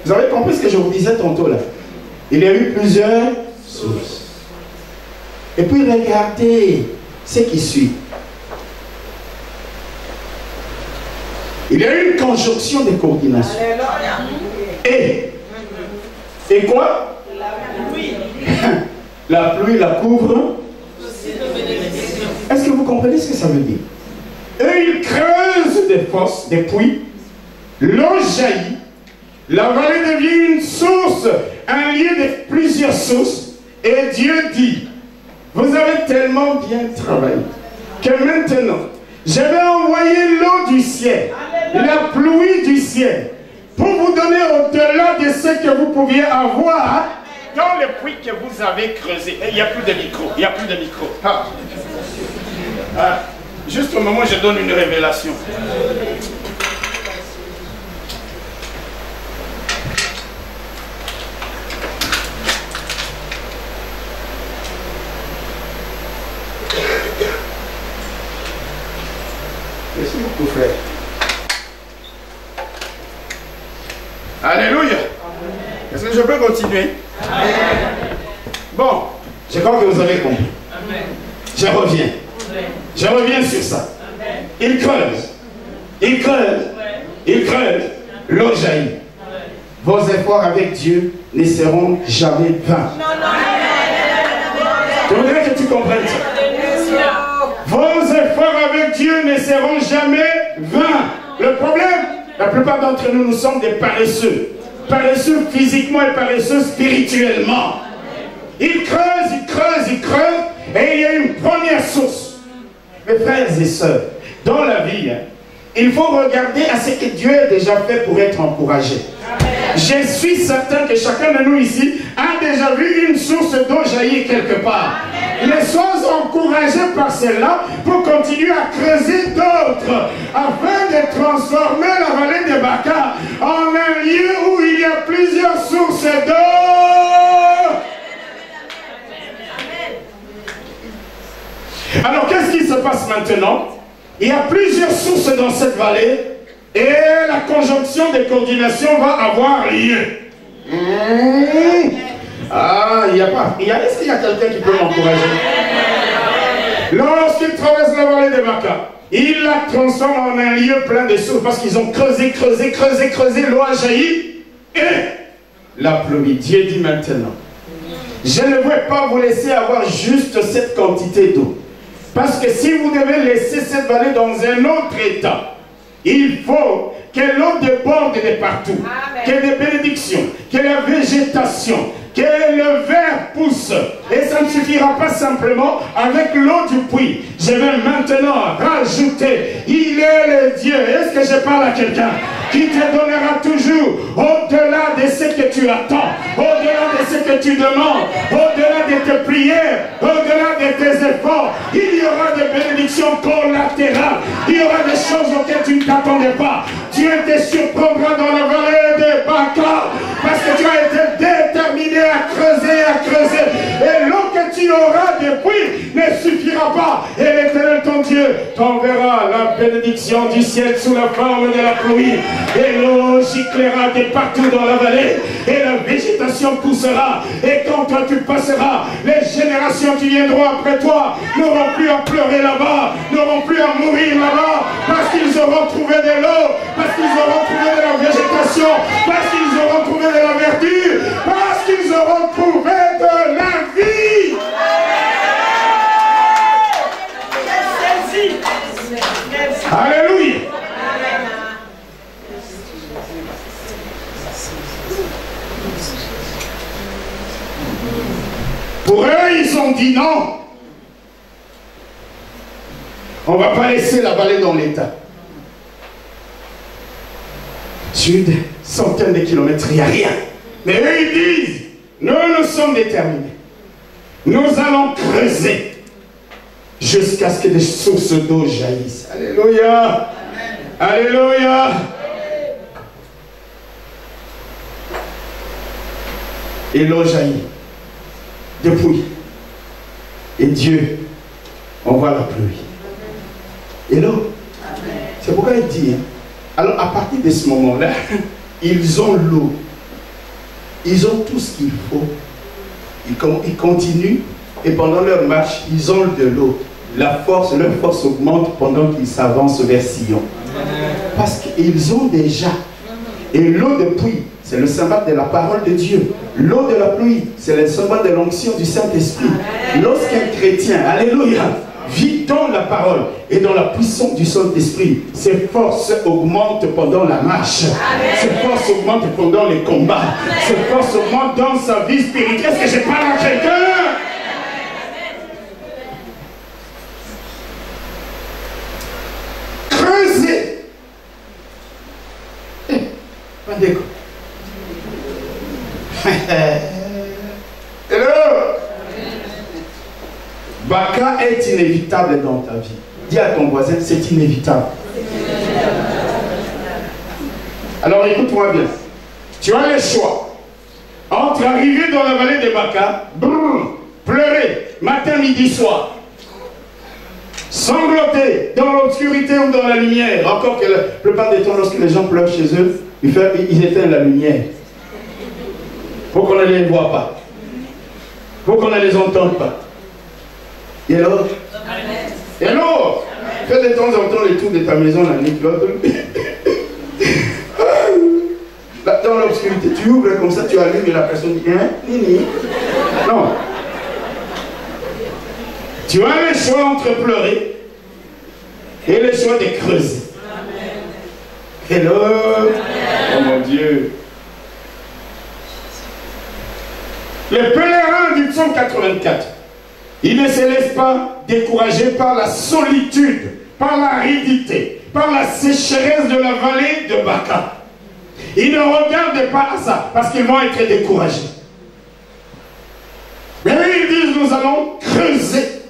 [SPEAKER 1] Vous avez compris ce que je vous disais tantôt là. Il y a eu plusieurs sources. Et puis regardez ce qui suit. Il y a eu une conjonction de coordination. Et quoi? La pluie. La pluie la couvre. Est-ce que vous comprenez ce que ça veut dire? Eux, ils creusent des fosses, des puits. L'eau jaillit. La vallée devient une source, un lieu de plusieurs sources. Et Dieu dit, vous avez tellement bien travaillé que maintenant, je vais envoyer l'eau du ciel, la pluie du ciel, pour vous donner au-delà de ce que vous pouviez avoir dans le puits que vous avez creusé. Et il n'y a plus de micro, il n'y a plus de micro. Juste au moment où je donne une révélation. Merci beaucoup, frère. Alléluia. Est-ce que je peux continuer? Amen. Bon, je crois que vous avez compris. Amen. Je reviens. Amen. Je reviens sur ça. Amen. Il creuse. Il creuse. Il creuse. L'eau jaillit. Vos efforts avec Dieu ne seront jamais vains. Je voudrais que tu comprennes ça. problème, la plupart d'entre nous, nous sommes des paresseux. Paresseux physiquement et paresseux spirituellement. Ils creusent, ils creusent, ils creusent, et il y a une première source. Mes frères et sœurs, dans la vie, il faut regarder à ce que Dieu a déjà fait pour être encouragé. Je suis certain que chacun de nous ici a déjà vu une source d'eau jaillir quelque part. Mais sois encouragé par celle-là pour continuer à creuser d'autres afin de transformer la vallée de Baca en un lieu où il y a plusieurs sources d'eau. Alors qu'est-ce qui se passe maintenant? Il y a plusieurs sources dans cette vallée et la conjonction de coordination va avoir lieu. Ah, il n'y a pas. Est-ce qu'il y a quelqu'un qui peut m'encourager? Lorsqu'il traverse la vallée de Baca, il la transforme en un lieu plein de sources parce qu'ils ont creusé, creusé, creusé, creusé, l'eau a jailli et la pluie. Dieu dit maintenant, je ne vais pas vous laisser avoir juste cette quantité d'eau. Parce que si vous devez laisser cette vallée dans un autre état, il faut que l'eau déborde de partout, que des bénédictions, que la végétation, que le verre pousse. Et ça ne suffira pas simplement avec l'eau du puits. Je vais maintenant rajouter, il est le Dieu. Est-ce que je parle à quelqu'un qui te donnera toujours au-delà de ce que tu attends, au-delà de ce que tu demandes, au-delà de tes prières, au-delà de tes efforts. Il y aura des bénédictions collatérales, il y aura des choses auxquelles tu ne t'attendais pas. Dieu te surprendra dans la vallée de Baca parce que tu as été déterminé à creuser, et l'eau que tu auras depuis ne suffira pas, et l'Éternel ton Dieu t'enverra la bénédiction du ciel sous la forme de la pluie, et l'eau giclera de partout dans la vallée, et la végétation poussera, et quand toi tu passeras, les générations qui viendront après toi n'auront plus à pleurer là-bas, n'auront plus à mourir là-bas, parce qu'ils auront trouvé de l'eau, parce qu'ils auront trouvé de la végétation, parce qu'ils auront trouvé de la vertu, parce qu'ils auront trouvé de la vie. Alléluia. Pour eux, ils ont dit non. On ne va pas laisser la vallée dans l'état. Sur des centaines de kilomètres, il n'y a rien. Mais eux, ils disent, nous sommes déterminés. Nous allons creuser jusqu'à ce que des sources d'eau jaillissent. Alléluia. Alléluia. Et l'eau jaillit depuis. Et Dieu envoie la pluie. Et l'eau. C'est pourquoi il dit, alors à partir de ce moment-là, ils ont l'eau. Ils ont tout ce qu'il faut. Ils continuent et pendant leur marche, ils ont de l'eau. Leur force augmente pendant qu'ils s'avancent vers Sion. Parce qu'ils ont déjà. Et l'eau de pluie, c'est le symbole de la parole de Dieu. L'eau de la pluie, c'est le symbole de l'onction du Saint-Esprit. Lorsqu'un chrétien, alléluia, vit dans la parole et dans la puissance du Saint-Esprit, ses forces augmentent pendant la marche. Ses forces augmentent pendant les combats. Ses forces augmentent dans sa vie spirituelle. Est-ce que je parle à quelqu'un? Creusez. Pas d'écho. Hello. Baca est inévitable dans ta vie. Dis à ton voisin, c'est inévitable. Alors écoute-moi bien. Tu as le choix entre arriver dans la vallée de Baca, pleurer, matin, midi, soir, sangloter dans l'obscurité ou dans la lumière. Encore que la plupart des temps, lorsque les gens pleurent chez eux, ils éteignent la lumière. Pour qu'on ne les voit pas. Pour qu'on ne les entende pas. Et alors? Et alors? Fais de temps en temps les tours de ta maison la nuit. Dans l'obscurité, tu ouvres comme ça, tu allumes et la personne dit, hein? Nini? Non. Tu as le choix entre pleurer et le choix de creuser. Hello. Oh mon Dieu. Les pèlerins du psaume 84, ils ne se laissent pas décourager par la solitude, par l'aridité, par la sécheresse de la vallée de Baca. Ils ne regardent pas à ça, parce qu'ils vont être découragés. Mais ils disent, nous allons creuser.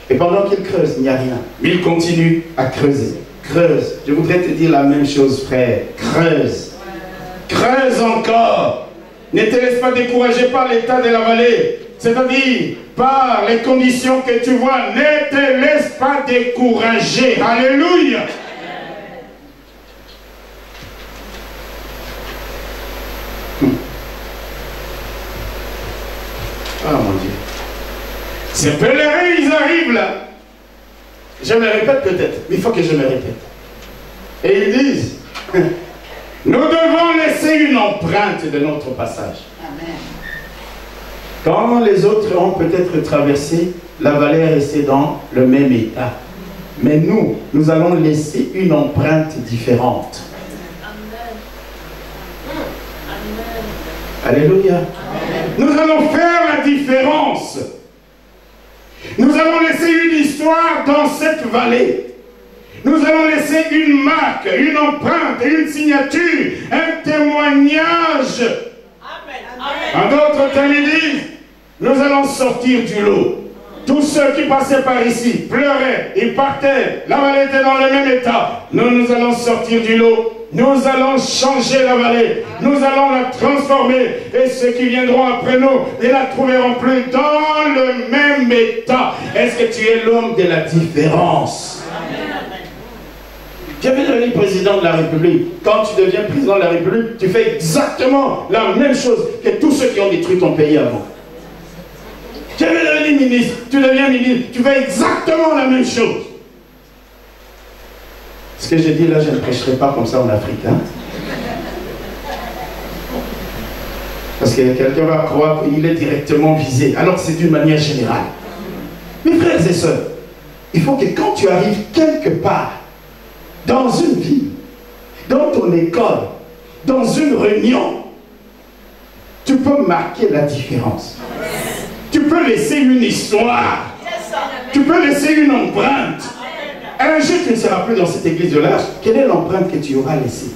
[SPEAKER 1] Et pendant qu'ils creusent, il n'y a rien. Mais ils continuent à creuser. Creuse. Je voudrais te dire la même chose, frère. Creuse. Creuse encore. Ne te laisse pas décourager par l'état de la vallée. C'est-à-dire, par les conditions que tu vois, ne te laisse pas décourager. Alléluia. Ah mon Dieu. Ces pèlerins, ils arrivent là. Je me répète peut-être, mais il faut que je me répète. Et ils disent, nous devons laisser une empreinte de notre passage. Amen. Quand les autres ont peut-être traversé, la vallée est restée dans le même état. Mais nous allons laisser une empreinte différente. Amen. Alléluia. Amen. Nous allons faire la différence. Nous allons laisser une histoire dans cette vallée. Nous allons laisser une marque, une empreinte, une signature, un témoignage. Amen. En d'autres termes, ils disent, nous allons sortir du lot. Tous ceux qui passaient par ici pleuraient, ils partaient, la vallée était dans le même état. Nous allons sortir du lot. Nous allons changer la vallée. Nous allons la transformer. Et ceux qui viendront après nous ne la trouveront plus dans le même état. Est-ce que tu es l'homme de la différence? Tu es devenu président de la République. Quand tu deviens président de la République, tu fais exactement la même chose que tous ceux qui ont détruit ton pays avant. Tu es devenu ministre, tu deviens ministre, tu fais exactement la même chose. Ce que j'ai dit là, je ne prêcherai pas comme ça en Afrique. Hein? Parce que quelqu'un va croire qu'il est directement visé, alors c'est d'une manière générale. Mes frères et sœurs, il faut que quand tu arrives quelque part, dans une ville, dans ton école, dans une réunion, tu peux marquer la différence. Tu peux laisser une histoire. Tu peux laisser une empreinte. Un jour, tu ne seras plus dans cette église de l'âge. Quelle est l'empreinte que tu auras laissée?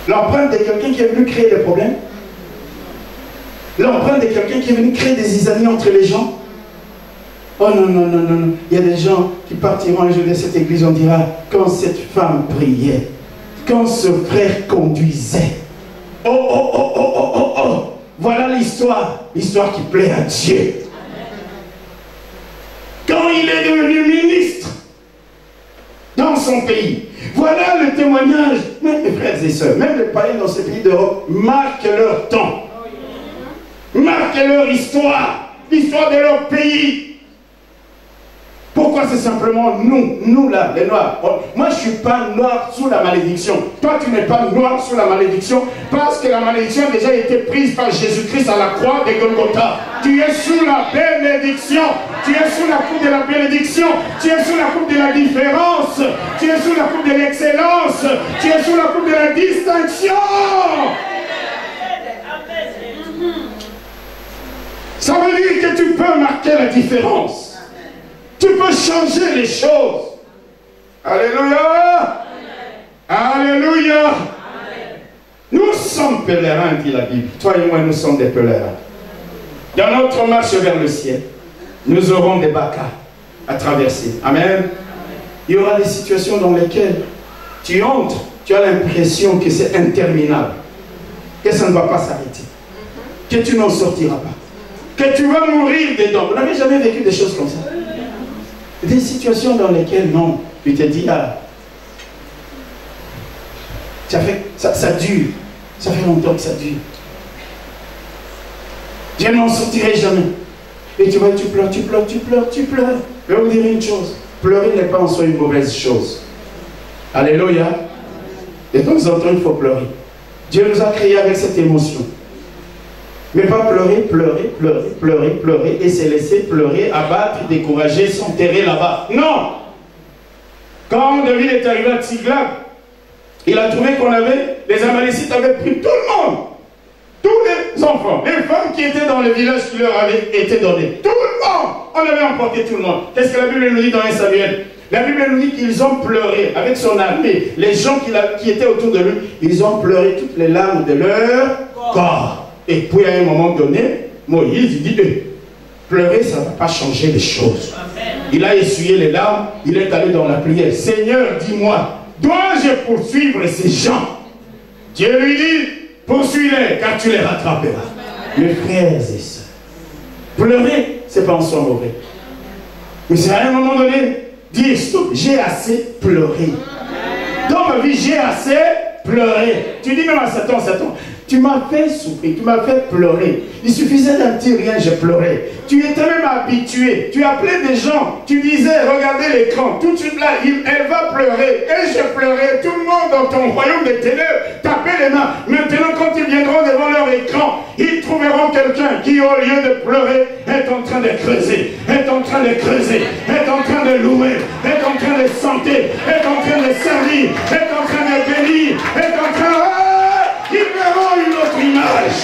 [SPEAKER 1] L'empreinte de quelqu'un qui est venu créer des problèmes? L'empreinte de quelqu'un qui est venu créer des zizanies entre les gens? Oh non, non, non, non, non. Il y a des gens qui partiront un jour de cette église, on dira, quand cette femme priait, quand ce frère conduisait, oh, oh, oh, oh, oh, oh, oh. Voilà l'histoire qui plaît à Dieu. Quand il est devenu ministre dans son pays, voilà le témoignage. Même mes frères et sœurs, même les païens dans ces pays d'Europe marquent leur temps, marquent leur histoire, l'histoire de leur pays. Pourquoi c'est simplement nous là, les Noirs? Moi je ne suis pas noir sous la malédiction. Toi tu n'es pas noir sous la malédiction parce que la malédiction a déjà été prise par Jésus-Christ à la croix de Golgotha. Tu es sous la bénédiction. Tu es sous la coupe de la bénédiction. Tu es sous la coupe de la différence. Tu es sous la coupe de l'excellence. Tu es sous la coupe de la distinction. Ça veut dire que tu peux marquer la différence. Tu peux changer les choses. Alléluia. Alléluia. Amen. Nous sommes pèlerins, dit la Bible. Toi et moi, nous sommes des pèlerins. Dans notre marche vers le ciel, nous aurons des bacas à traverser. Amen. Amen. Il y aura des situations dans lesquelles tu entres, tu as l'impression que c'est interminable, que ça ne va pas s'arrêter, que tu n'en sortiras pas, que tu vas mourir dedans. Vous n'avez jamais vécu des choses comme ça? Des situations dans lesquelles, non, tu te dis, ah, ça dure, ça fait longtemps que ça dure. Je n'en sortirai jamais. Et tu vois, tu pleures, tu pleures, tu pleures, tu pleures. Je vais vous dire une chose, pleurer n'est pas en soi une mauvaise chose. Alléluia. De temps en temps, il faut pleurer. Dieu nous a créés avec cette émotion. Mais pas pleurer, pleurer, pleurer, pleurer, pleurer et se laisser pleurer, abattre, décourager, s'enterrer là-bas. Non! Quand David est arrivé à Tsiglag, il a trouvé qu'on avait, les Amalécites avaient pris tout le monde. Tous les enfants, les femmes qui étaient dans le village qui leur avaient été données. Tout le monde. On avait emporté tout le monde. Qu'est-ce que la Bible nous dit dans 1 Samuel? La Bible nous dit qu'ils ont pleuré avec son armée. Les gens qui étaient autour de lui, ils ont pleuré toutes les larmes de leur corps. Et puis à un moment donné, Moïse il dit, pleurer, ça ne va pas changer les choses. Il a essuyé les larmes, il est allé dans la prière. Seigneur, dis-moi, dois-je poursuivre ces gens? Dieu lui dit, poursuis-les, car tu les rattraperas. Mes frères et sœurs, pleurer, ce n'est pas en soi mauvais. Mais c'est à un moment donné, dire stop, j'ai assez pleuré. Dans ma vie, j'ai assez pleuré. Tu dis même à Satan, Satan, tu m'as fait souffrir, tu m'as fait pleurer. Il suffisait d'un petit rien, j'ai pleuré. Tu étais même habitué. Tu appelais des gens, tu disais, regardez l'écran. Tout de suite là, elle va pleurer. Et je pleurais. Tout le monde dans ton royaume des ténèbres tapait les mains. Maintenant, quand ils viendront devant leur écran, ils trouveront quelqu'un qui, au lieu de pleurer, est en train de creuser, est en train de creuser, est en train de louer, est en train de chanter, est en train de servir, est en train de bénir, est en train de... Ils verront une autre image.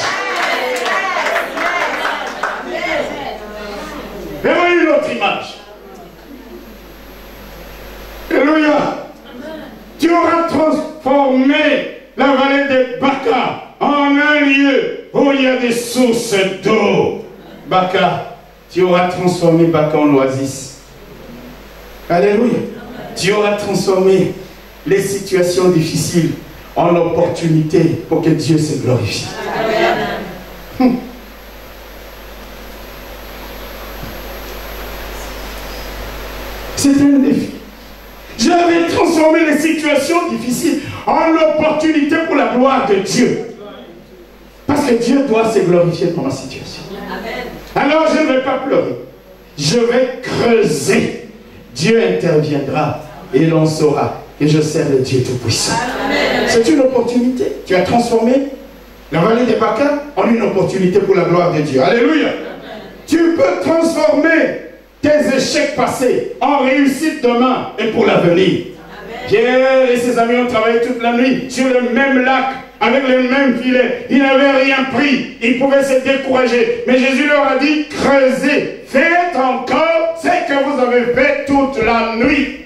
[SPEAKER 1] Verront une autre image. Alléluia. Tu auras transformé la vallée de Baka en un lieu où il y a des sources d'eau. Baka, tu auras transformé Baka en oasis. Alléluia. Tu auras transformé les situations difficiles en opportunité pour que Dieu se glorifie. C'est un défi. J'avais transformé les situations difficiles en opportunité pour la gloire de Dieu. Parce que Dieu doit se glorifier dans ma situation. Alors je ne vais pas pleurer. Je vais creuser. Dieu interviendra et l'on saura que je sers le Dieu Tout-Puissant. C'est une opportunité. Tu as transformé la vallée des Baka en une opportunité pour la gloire de Dieu. Alléluia. Tu peux transformer tes échecs passés en réussite demain et pour l'avenir. Pierre et ses amis ont travaillé toute la nuit sur le même lac, avec le même filet. Ils n'avaient rien pris. Ils pouvaient se décourager. Mais Jésus leur a dit, creusez, faites encore ce que vous avez fait toute la nuit.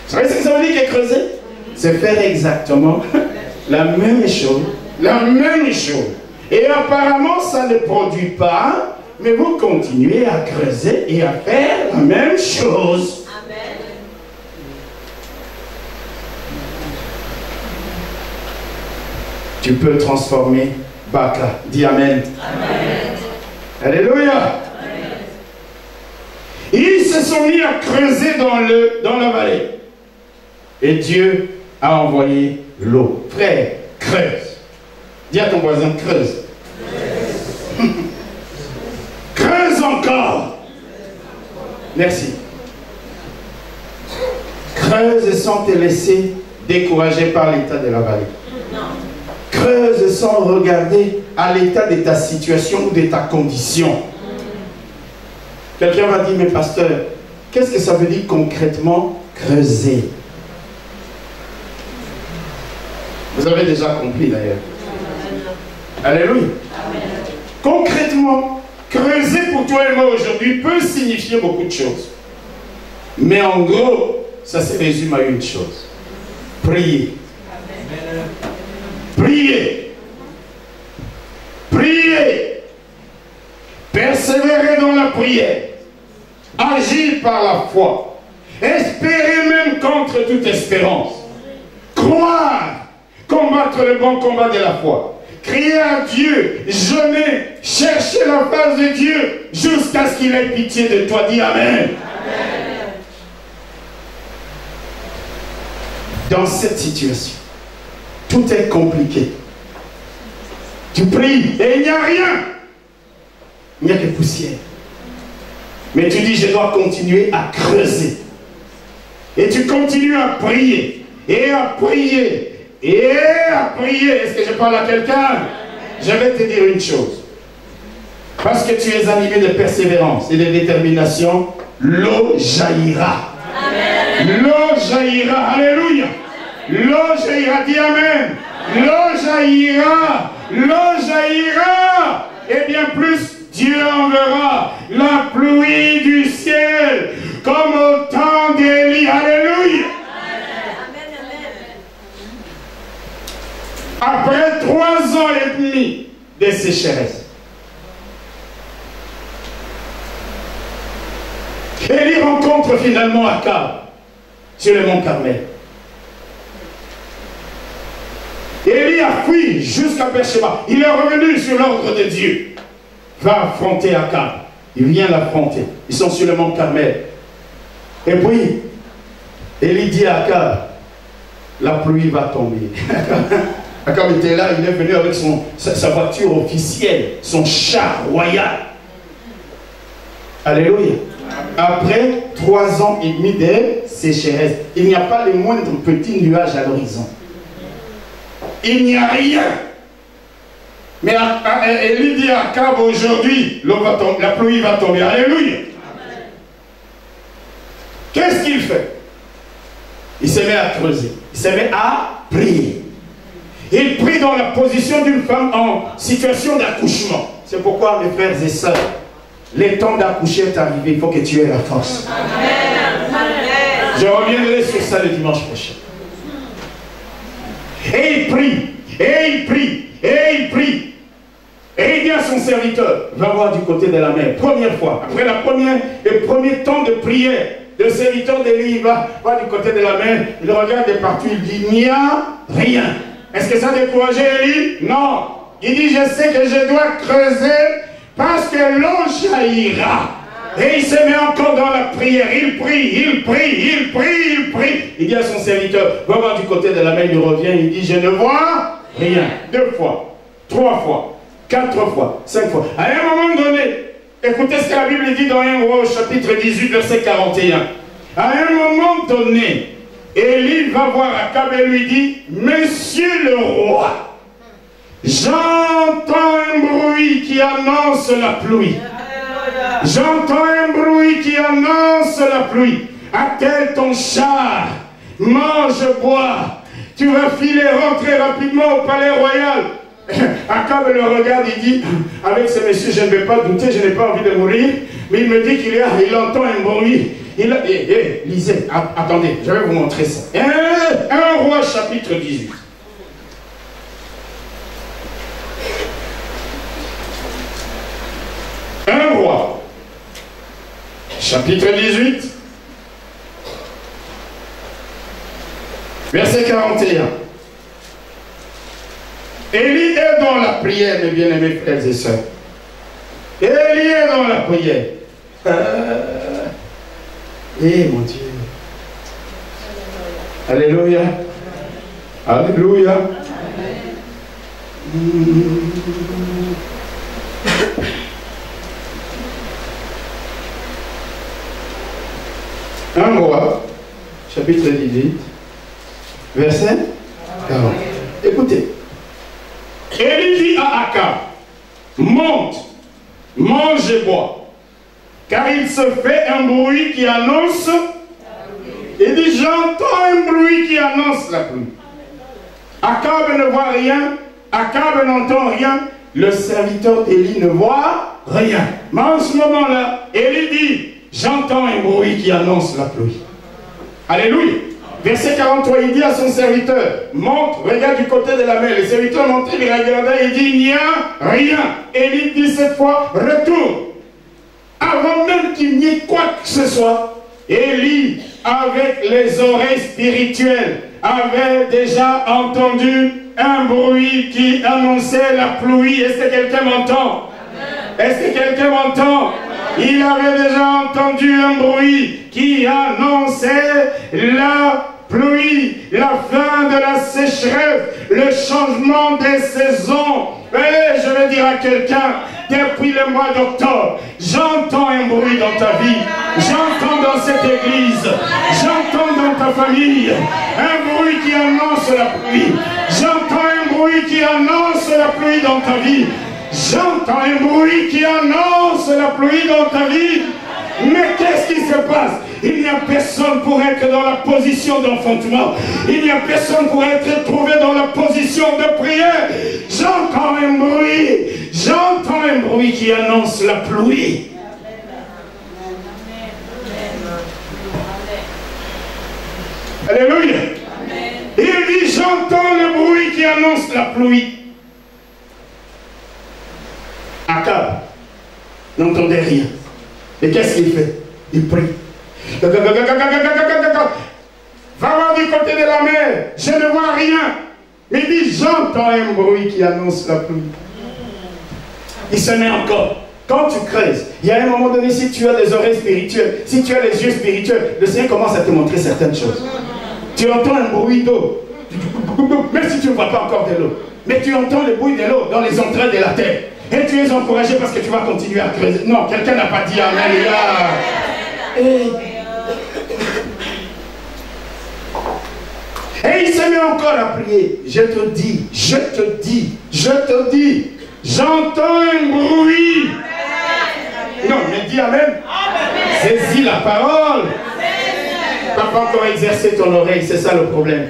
[SPEAKER 1] Vous savez ce que ça veut dire que creuser? C'est faire exactement la même chose. La même chose. Et apparemment, ça ne produit pas, mais vous continuez à creuser et à faire la même chose. Amen. Tu peux transformer Baka. Dis Amen. Amen. Alléluia. Amen. Ils se sont mis à creuser dans la vallée. Et Dieu a envoyé l'eau. Frère, creuse. Dis à ton voisin, creuse. Creuse encore. Merci. Creuse sans te laisser décourager par l'état de la vallée. Creuse sans regarder à l'état de ta situation ou de ta condition. Quelqu'un va dire, mais pasteur, qu'est-ce que ça veut dire concrètement creuser? Vous avez déjà compris d'ailleurs. Alléluia. Concrètement, creuser pour toi et moi aujourd'hui peut signifier beaucoup de choses. Mais en gros, ça se résume à une chose. Prier. Prier. Prier. Persévérer dans la prière. Agir par la foi. Espérer même contre toute espérance. Croire. Combattre le bon combat de la foi. Crier à Dieu, jeûner, chercher la face de Dieu jusqu'à ce qu'il ait pitié de toi. Dis Amen. Amen. Dans cette situation, tout est compliqué. Tu pries et il n'y a rien. Il n'y a que poussière. Mais tu dis, je dois continuer à creuser. Et tu continues à prier. Et à prier. Et à prier. Est-ce que je parle à quelqu'un? Je vais te dire une chose. Parce que tu es animé de persévérance et de détermination, l'eau jaillira. L'eau jaillira. Alléluia. L'eau jaillira. Dis Amen. L'eau jaillira. L'eau jaillira. Et bien plus, Dieu enverra la pluie du ciel comme au temps d'Élie. Alléluia. Après 3 ans et demi de sécheresse, Élie rencontre finalement Akab sur le mont Carmel. Élie a fui jusqu'à Beersheba. Il est revenu sur l'ordre de Dieu. Va affronter Akab. Il vient l'affronter. Ils sont sur le mont Carmel. Et puis, Élie dit à Akab, la pluie va tomber. Akab était là, il est venu avec sa voiture officielle, son char royal. Alléluia. Après 3 ans et demi de sécheresse, il n'y a pas le moindre petit nuage à l'horizon. Il n'y a rien. Mais Élie dit à Akab aujourd'hui, la pluie va tomber. Alléluia. Qu'est-ce qu'il fait? Il se met à creuser. Il se met à prier. Il prie dans la position d'une femme en situation d'accouchement. C'est pourquoi, mes frères et sœurs, le temps d'accoucher est arrivé. Il faut que tu aies la force. Amen. Je reviendrai sur ça le dimanche prochain. Et il prie. Et il prie. Et il prie. Et il dit à son serviteur, va voir du côté de la mer. Première fois. Après le premier temps de prière, le serviteur d'Élie va du côté de la mer. Il regarde de partout. Il dit, il n'y a rien. Est-ce que ça a découragé Élie? Non. Il dit, je sais que je dois creuser parce que l'eau jaillira. Et il se met encore dans la prière. Il prie, il prie, il prie, il prie. Il dit à son serviteur, va voir du côté de la mer. Il revient, il dit, je ne vois rien. 2 fois, 3 fois, 4 fois, 5 fois. À un moment donné, écoutez ce que la Bible dit dans 1 Roi au chapitre 18, verset 41. À un moment donné, Élie va voir Akab et lui dit, Monsieur le roi, j'entends un bruit qui annonce la pluie. J'entends un bruit qui annonce la pluie. Attelle ton char, mange, bois. Tu vas filer, rentrer rapidement au palais royal. Akab le regarde, il dit, avec ce monsieur, je ne vais pas douter, je n'ai pas envie de mourir. Mais il me dit qu'il entend un bruit. Lisez, attendez, je vais vous montrer ça. 1 Roi chapitre 18. 1 Roi chapitre 18 verset 41. Élie est dans la prière, mes bien-aimés frères et sœurs. Élie est dans la prière. Eh mon Dieu. Alléluia. Alléluia. Un Roi, chapitre 18, verset 40. Écoutez. Élie dit à Akab, monte, mange et bois, car il se fait un bruit qui annonce. Il dit, j'entends un bruit qui annonce la pluie. Akab ne voit rien, Akab n'entend rien, le serviteur d'Élie ne voit rien. Mais en ce moment-là, Élie dit, j'entends un bruit qui annonce la pluie. Alléluia. Verset 43, il dit à son serviteur, monte, regarde du côté de la mer. Le serviteur monte, il regardait, il dit, il n'y a rien. Élie dit cette fois, retourne. Avant même qu'il n'y ait quoi que ce soit, Élie, avec les oreilles spirituelles, avait déjà entendu un bruit qui annonçait la pluie. Est-ce que quelqu'un m'entend? Est-ce que quelqu'un m'entend? Il avait déjà entendu un bruit qui annonçait la pluie, la fin de la sécheresse, le changement des saisons. Et je vais dire à quelqu'un, depuis le mois d'octobre, j'entends un bruit dans ta vie, j'entends dans cette église, j'entends dans ta famille, un bruit qui annonce la pluie. J'entends un bruit qui annonce la pluie dans ta vie. J'entends un bruit qui annonce la pluie dans ta vie. Mais qu'est-ce qui se passe? Il n'y a personne pour être dans la position d'enfantement. Il n'y a personne pour être trouvé dans la position de prière. J'entends un bruit. J'entends un bruit qui annonce la pluie. Alléluia. Il dit, j'entends le bruit qui annonce la pluie. Akab n'entendait rien. Et qu'est-ce qu'il fait? Il prie. Va voir du côté de la mer. Je ne vois rien. Mais il dit, j'entends un bruit qui annonce la pluie. Il se met encore. Quand tu creuses, il y a un moment donné, si tu as des oreilles spirituelles, si tu as les yeux spirituels, le Seigneur commence à te montrer certaines choses. Tu entends un bruit d'eau. Même si tu ne vois pas encore de l'eau. Mais tu entends le bruit de l'eau dans les entrailles de la terre. Et tu es encouragé parce que tu vas continuer à creuser. Non, quelqu'un n'a pas dit Amen. Et il se met encore à prier. Je te dis, j'entends un bruit. Non, mais dis Amen. Saisis la parole. Tu n'as pas encore exercé ton oreille, c'est ça le problème.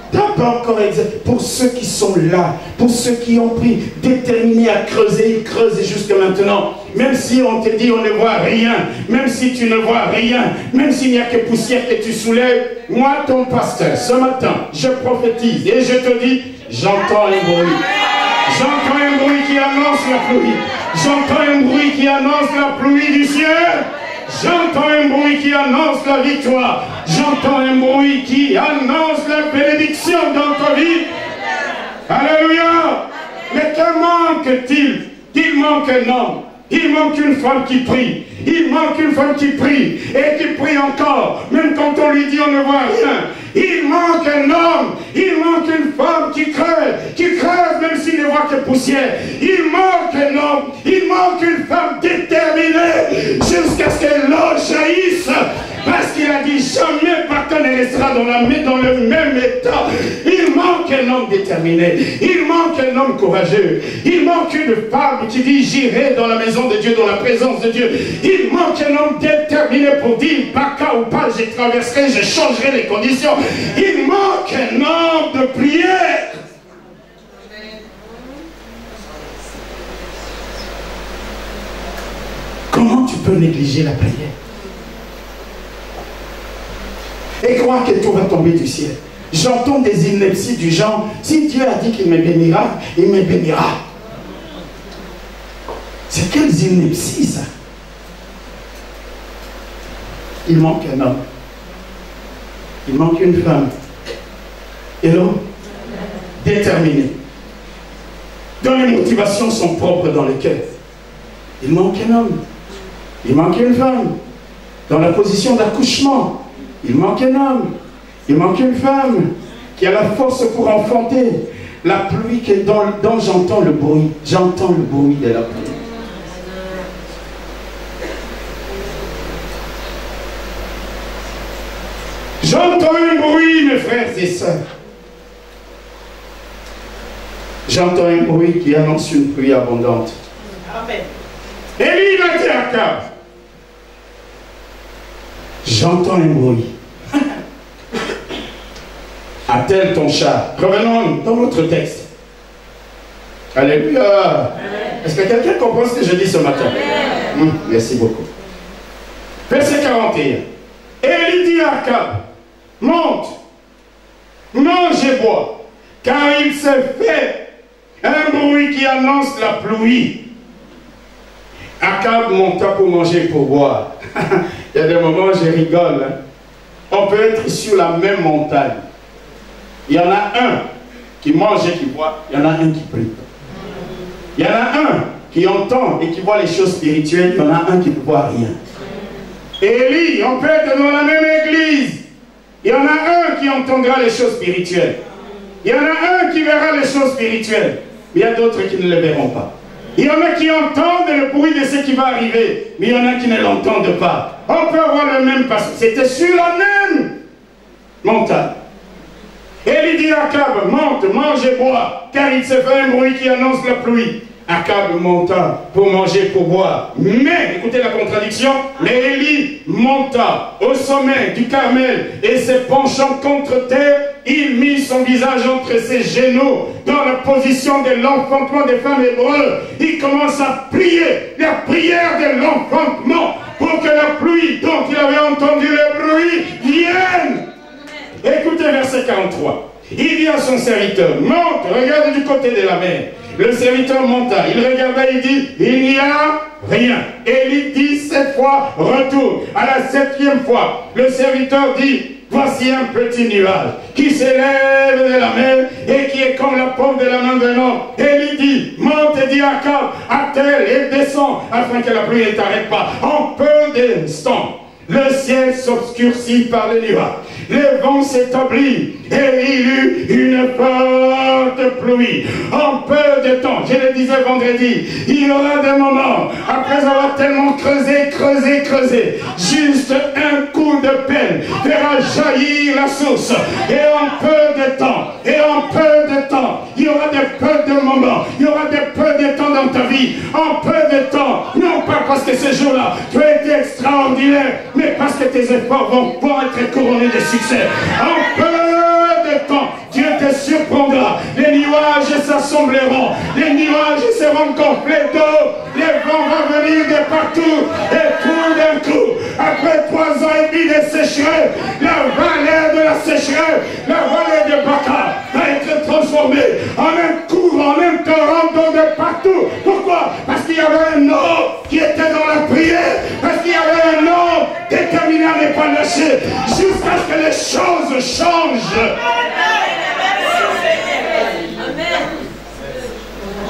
[SPEAKER 1] Tu n'as pas encore exercé. Pour ceux qui sont là, pour ceux qui ont pris, déterminés à creuser, ils creusent jusqu'à maintenant. Même si on te dit on ne voit rien, même si tu ne vois rien, même s'il n'y a que poussière que tu soulèves, moi ton pasteur, ce matin, je prophétise et je te dis, j'entends un bruit. J'entends un bruit qui annonce la pluie. J'entends un bruit qui annonce la pluie du ciel. J'entends un bruit qui annonce la victoire. J'entends un bruit qui annonce la bénédiction dans ta vie. Alléluia. Mais que manque-t-il? Il manque un homme. Il manque une femme qui prie. Il manque une femme qui prie. Et qui prie encore. Même quand on lui dit on ne voit rien. Il manque un homme. Il manque une femme qui creuse. Qui creuse même s'il ne voit que poussière. Il manque un homme. Il manque une femme déterminée. Jusqu'à ce que l'eau jaillisse. Parce qu'il a dit jamais personne ne restera dans le même état. Il manque un homme déterminé. Il manque un homme courageux. Il manque une femme qui dit j'irai dans la maison de Dieu, dans la présence de Dieu. Il manque un homme déterminé pour dire pas cas ou pas, je traverserai, je changerai les conditions. Il manque un homme de prière. Comment tu peux négliger la prière? Et croire que tout va tomber du ciel. J'entends des inepties du genre, si Dieu a dit qu'il me bénira, il me bénira. C'est quelles inepties ça? Il manque un homme. Il manque une femme. Et l'homme déterminé. Dont les motivations sont propres dans le cœur. Il manque un homme. Il manque une femme. Dans la position d'accouchement. Il manque un homme, il manque une femme qui a la force pour enfanter. La pluie dont j'entends le bruit. J'entends le bruit de la pluie. J'entends un bruit, mes frères et sœurs. J'entends un bruit qui annonce une pluie abondante. Amen. Élie a dit à Akab, j'entends un bruit. Attelle ton char. Revenons dans notre texte. Alléluia. Est-ce que quelqu'un comprend ce que je dis ce matin? Merci beaucoup. Verset 41. Et il dit à Akab, monte, mange et bois, car il s'est fait un bruit qui annonce la pluie. Akab monta pour manger et pour boire. Il y a des moments où je rigole. Hein. On peut être sur la même montagne. Il y en a un qui mange et qui boit. Il y en a un qui prie. Il y en a un qui entend et qui voit les choses spirituelles. Il y en a un qui ne voit rien. Élie, on peut être dans la même église. Il y en a un qui entendra les choses spirituelles. Il y en a un qui verra les choses spirituelles. Mais il y a d'autres qui ne les verront pas. Il y en a qui entendent le bruit de ce qui va arriver, mais il y en a qui ne l'entendent pas. On peut avoir le même passage. C'était sur la même montagne. Et il dit à Akab, monte, mange et bois, car il s'est fait un bruit qui annonce la pluie. Akab monta pour manger, pour boire. Mais, écoutez la contradiction, mais Élie monta au sommet du Carmel et se penchant contre terre, il mit son visage entre ses genoux dans la position de l'enfantement des femmes hébreues. Il commence à prier la prière de l'enfantement pour que la pluie dont il avait entendu le bruit vienne. Écoutez verset 43. Il dit à son serviteur, monte, regarde du côté de la mer. Le serviteur monta, il regarda, il dit, il n'y a rien. Élie dit 7 fois, retourne. À la 7e fois, le serviteur dit, voici un petit nuage qui s'élève de la mer et qui est comme la paume de la main d'un homme. Élie dit, monte et dit à Akab, attelle et descend, afin que la pluie ne t'arrête pas. En peu d'instants, le ciel s'obscurcit par les nuages. Le vent s'établit et il eut une forte pluie. En peu de temps, je le disais vendredi, il y aura des moments, après avoir tellement creusé, juste un coup de pelle fera jaillir la source. Et en peu de temps, il y aura des peu de moments, il y aura des peu de temps dans ta vie. En peu de temps, non pas parce que ce jour-là, tu as été extraordinaire, mais parce que tes efforts vont pouvoir être couronnés de succès. En peu de temps, Dieu te surprendra. Les nuages s'assembleront. Les nuages seront gonflés d'eau. Les vents vont venir de partout. Et tout d'un coup, après 3 ans et demi de sécheresse, la vallée de la sécheresse, la vallée de Baca, va être transformée en un cours, en un torrent d'eau de partout. Pourquoi? Parce qu'il y avait un homme qui était dans la prière. Parce qu'il y avait un homme déterminé à ne pas lâcher. Jusqu'à ce que les choses changent.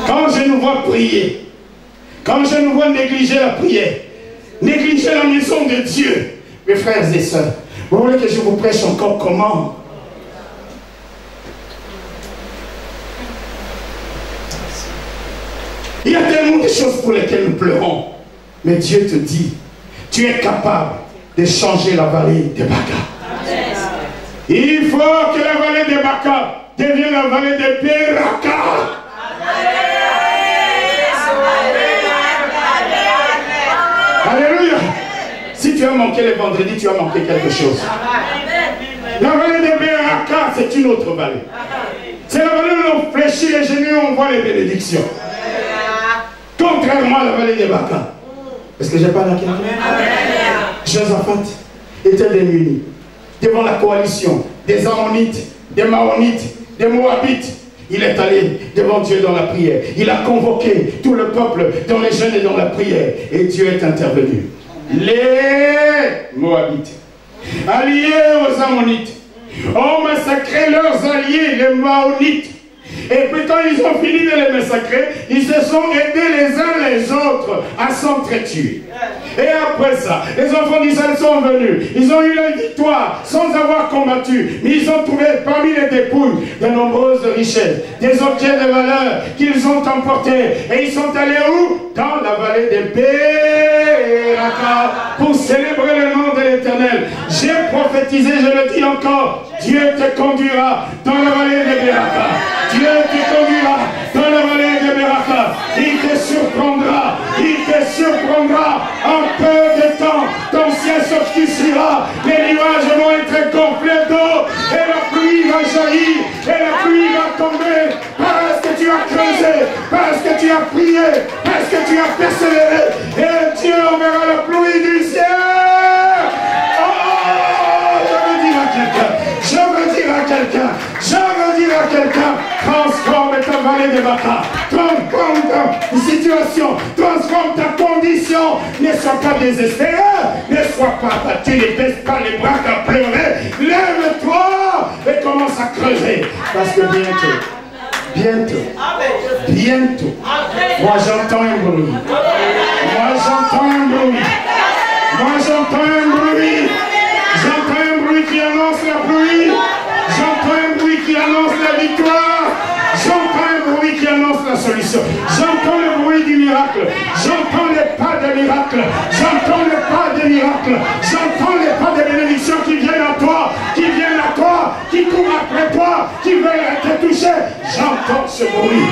[SPEAKER 1] Quand je nous vois prier, quand je nous vois négliger la prière, négliger la maison de Dieu, mes frères et sœurs, vous voulez que je vous prêche encore comment? Il y a tellement de choses pour lesquelles nous pleurons. Mais Dieu te dit, tu es capable de changer la vallée de Baca. Il faut que la vallée de Baca devienne la vallée de Beraka. Alléluia. Si tu as manqué le vendredi, tu as manqué quelque chose. La vallée de Beraka, c'est une autre vallée. C'est la vallée où l'on fléchit les genoux et on voit les bénédictions. Contrairement à la vallée de Baca. Est-ce que j'ai pas la quelqu'un? Josaphat était démuni devant la coalition des Ammonites, des Maonites, des Moabites. Il est allé devant Dieu dans la prière. Il a convoqué tout le peuple dans les jeûnes et dans la prière. Et Dieu est intervenu. Les Moabites, alliés aux Ammonites, ont massacré leurs alliés, les Maonites. Et puis quand ils ont fini de les massacrer, ils se sont aidés les uns les autres à s'entretuer. Et après ça, les enfants d'Israël sont venus. Ils ont eu la victoire sans avoir combattu. Mais ils ont trouvé parmi les dépouilles de nombreuses richesses, des objets de valeur qu'ils ont emportés. Et ils sont allés où? Dans la vallée de Beraka pour célébrer le nom de l'Éternel. J'ai prophétisé, je le dis encore, Dieu te conduira dans la vallée de Beraka. Dieu te conduira dans la vallée de Beraka. Il te surprendra. Il te surprendra. En peu de temps, ton ciel s'obscurcira. Les nuages vont être gonflés d'eau. Et la pluie va jaillir. Et la pluie va tomber. Parce que tu as creusé. Parce que tu as prié. Parce que tu as persévéré. Et Dieu enverra la pluie du ciel. Je veux dire à quelqu'un, transforme ta vallée de Baca, transforme ta situation, transforme ta condition. Ne sois pas désespéré, ne sois pas abattu, ne baisse pas les bras à pleurer. Lève-toi et commence à creuser. Parce que bientôt, moi j'entends un bruit. J'entends un bruit qui annonce la pluie. J'entends un bruit qui annonce la victoire. J'entends un bruit qui annonce la solution. J'entends le bruit du miracle. J'entends les pas de miracle. J'entends les pas de miracle. J'entends les pas de bénédiction qui viennent à toi, qui courent après toi, qui veulent te toucher. J'entends ce bruit.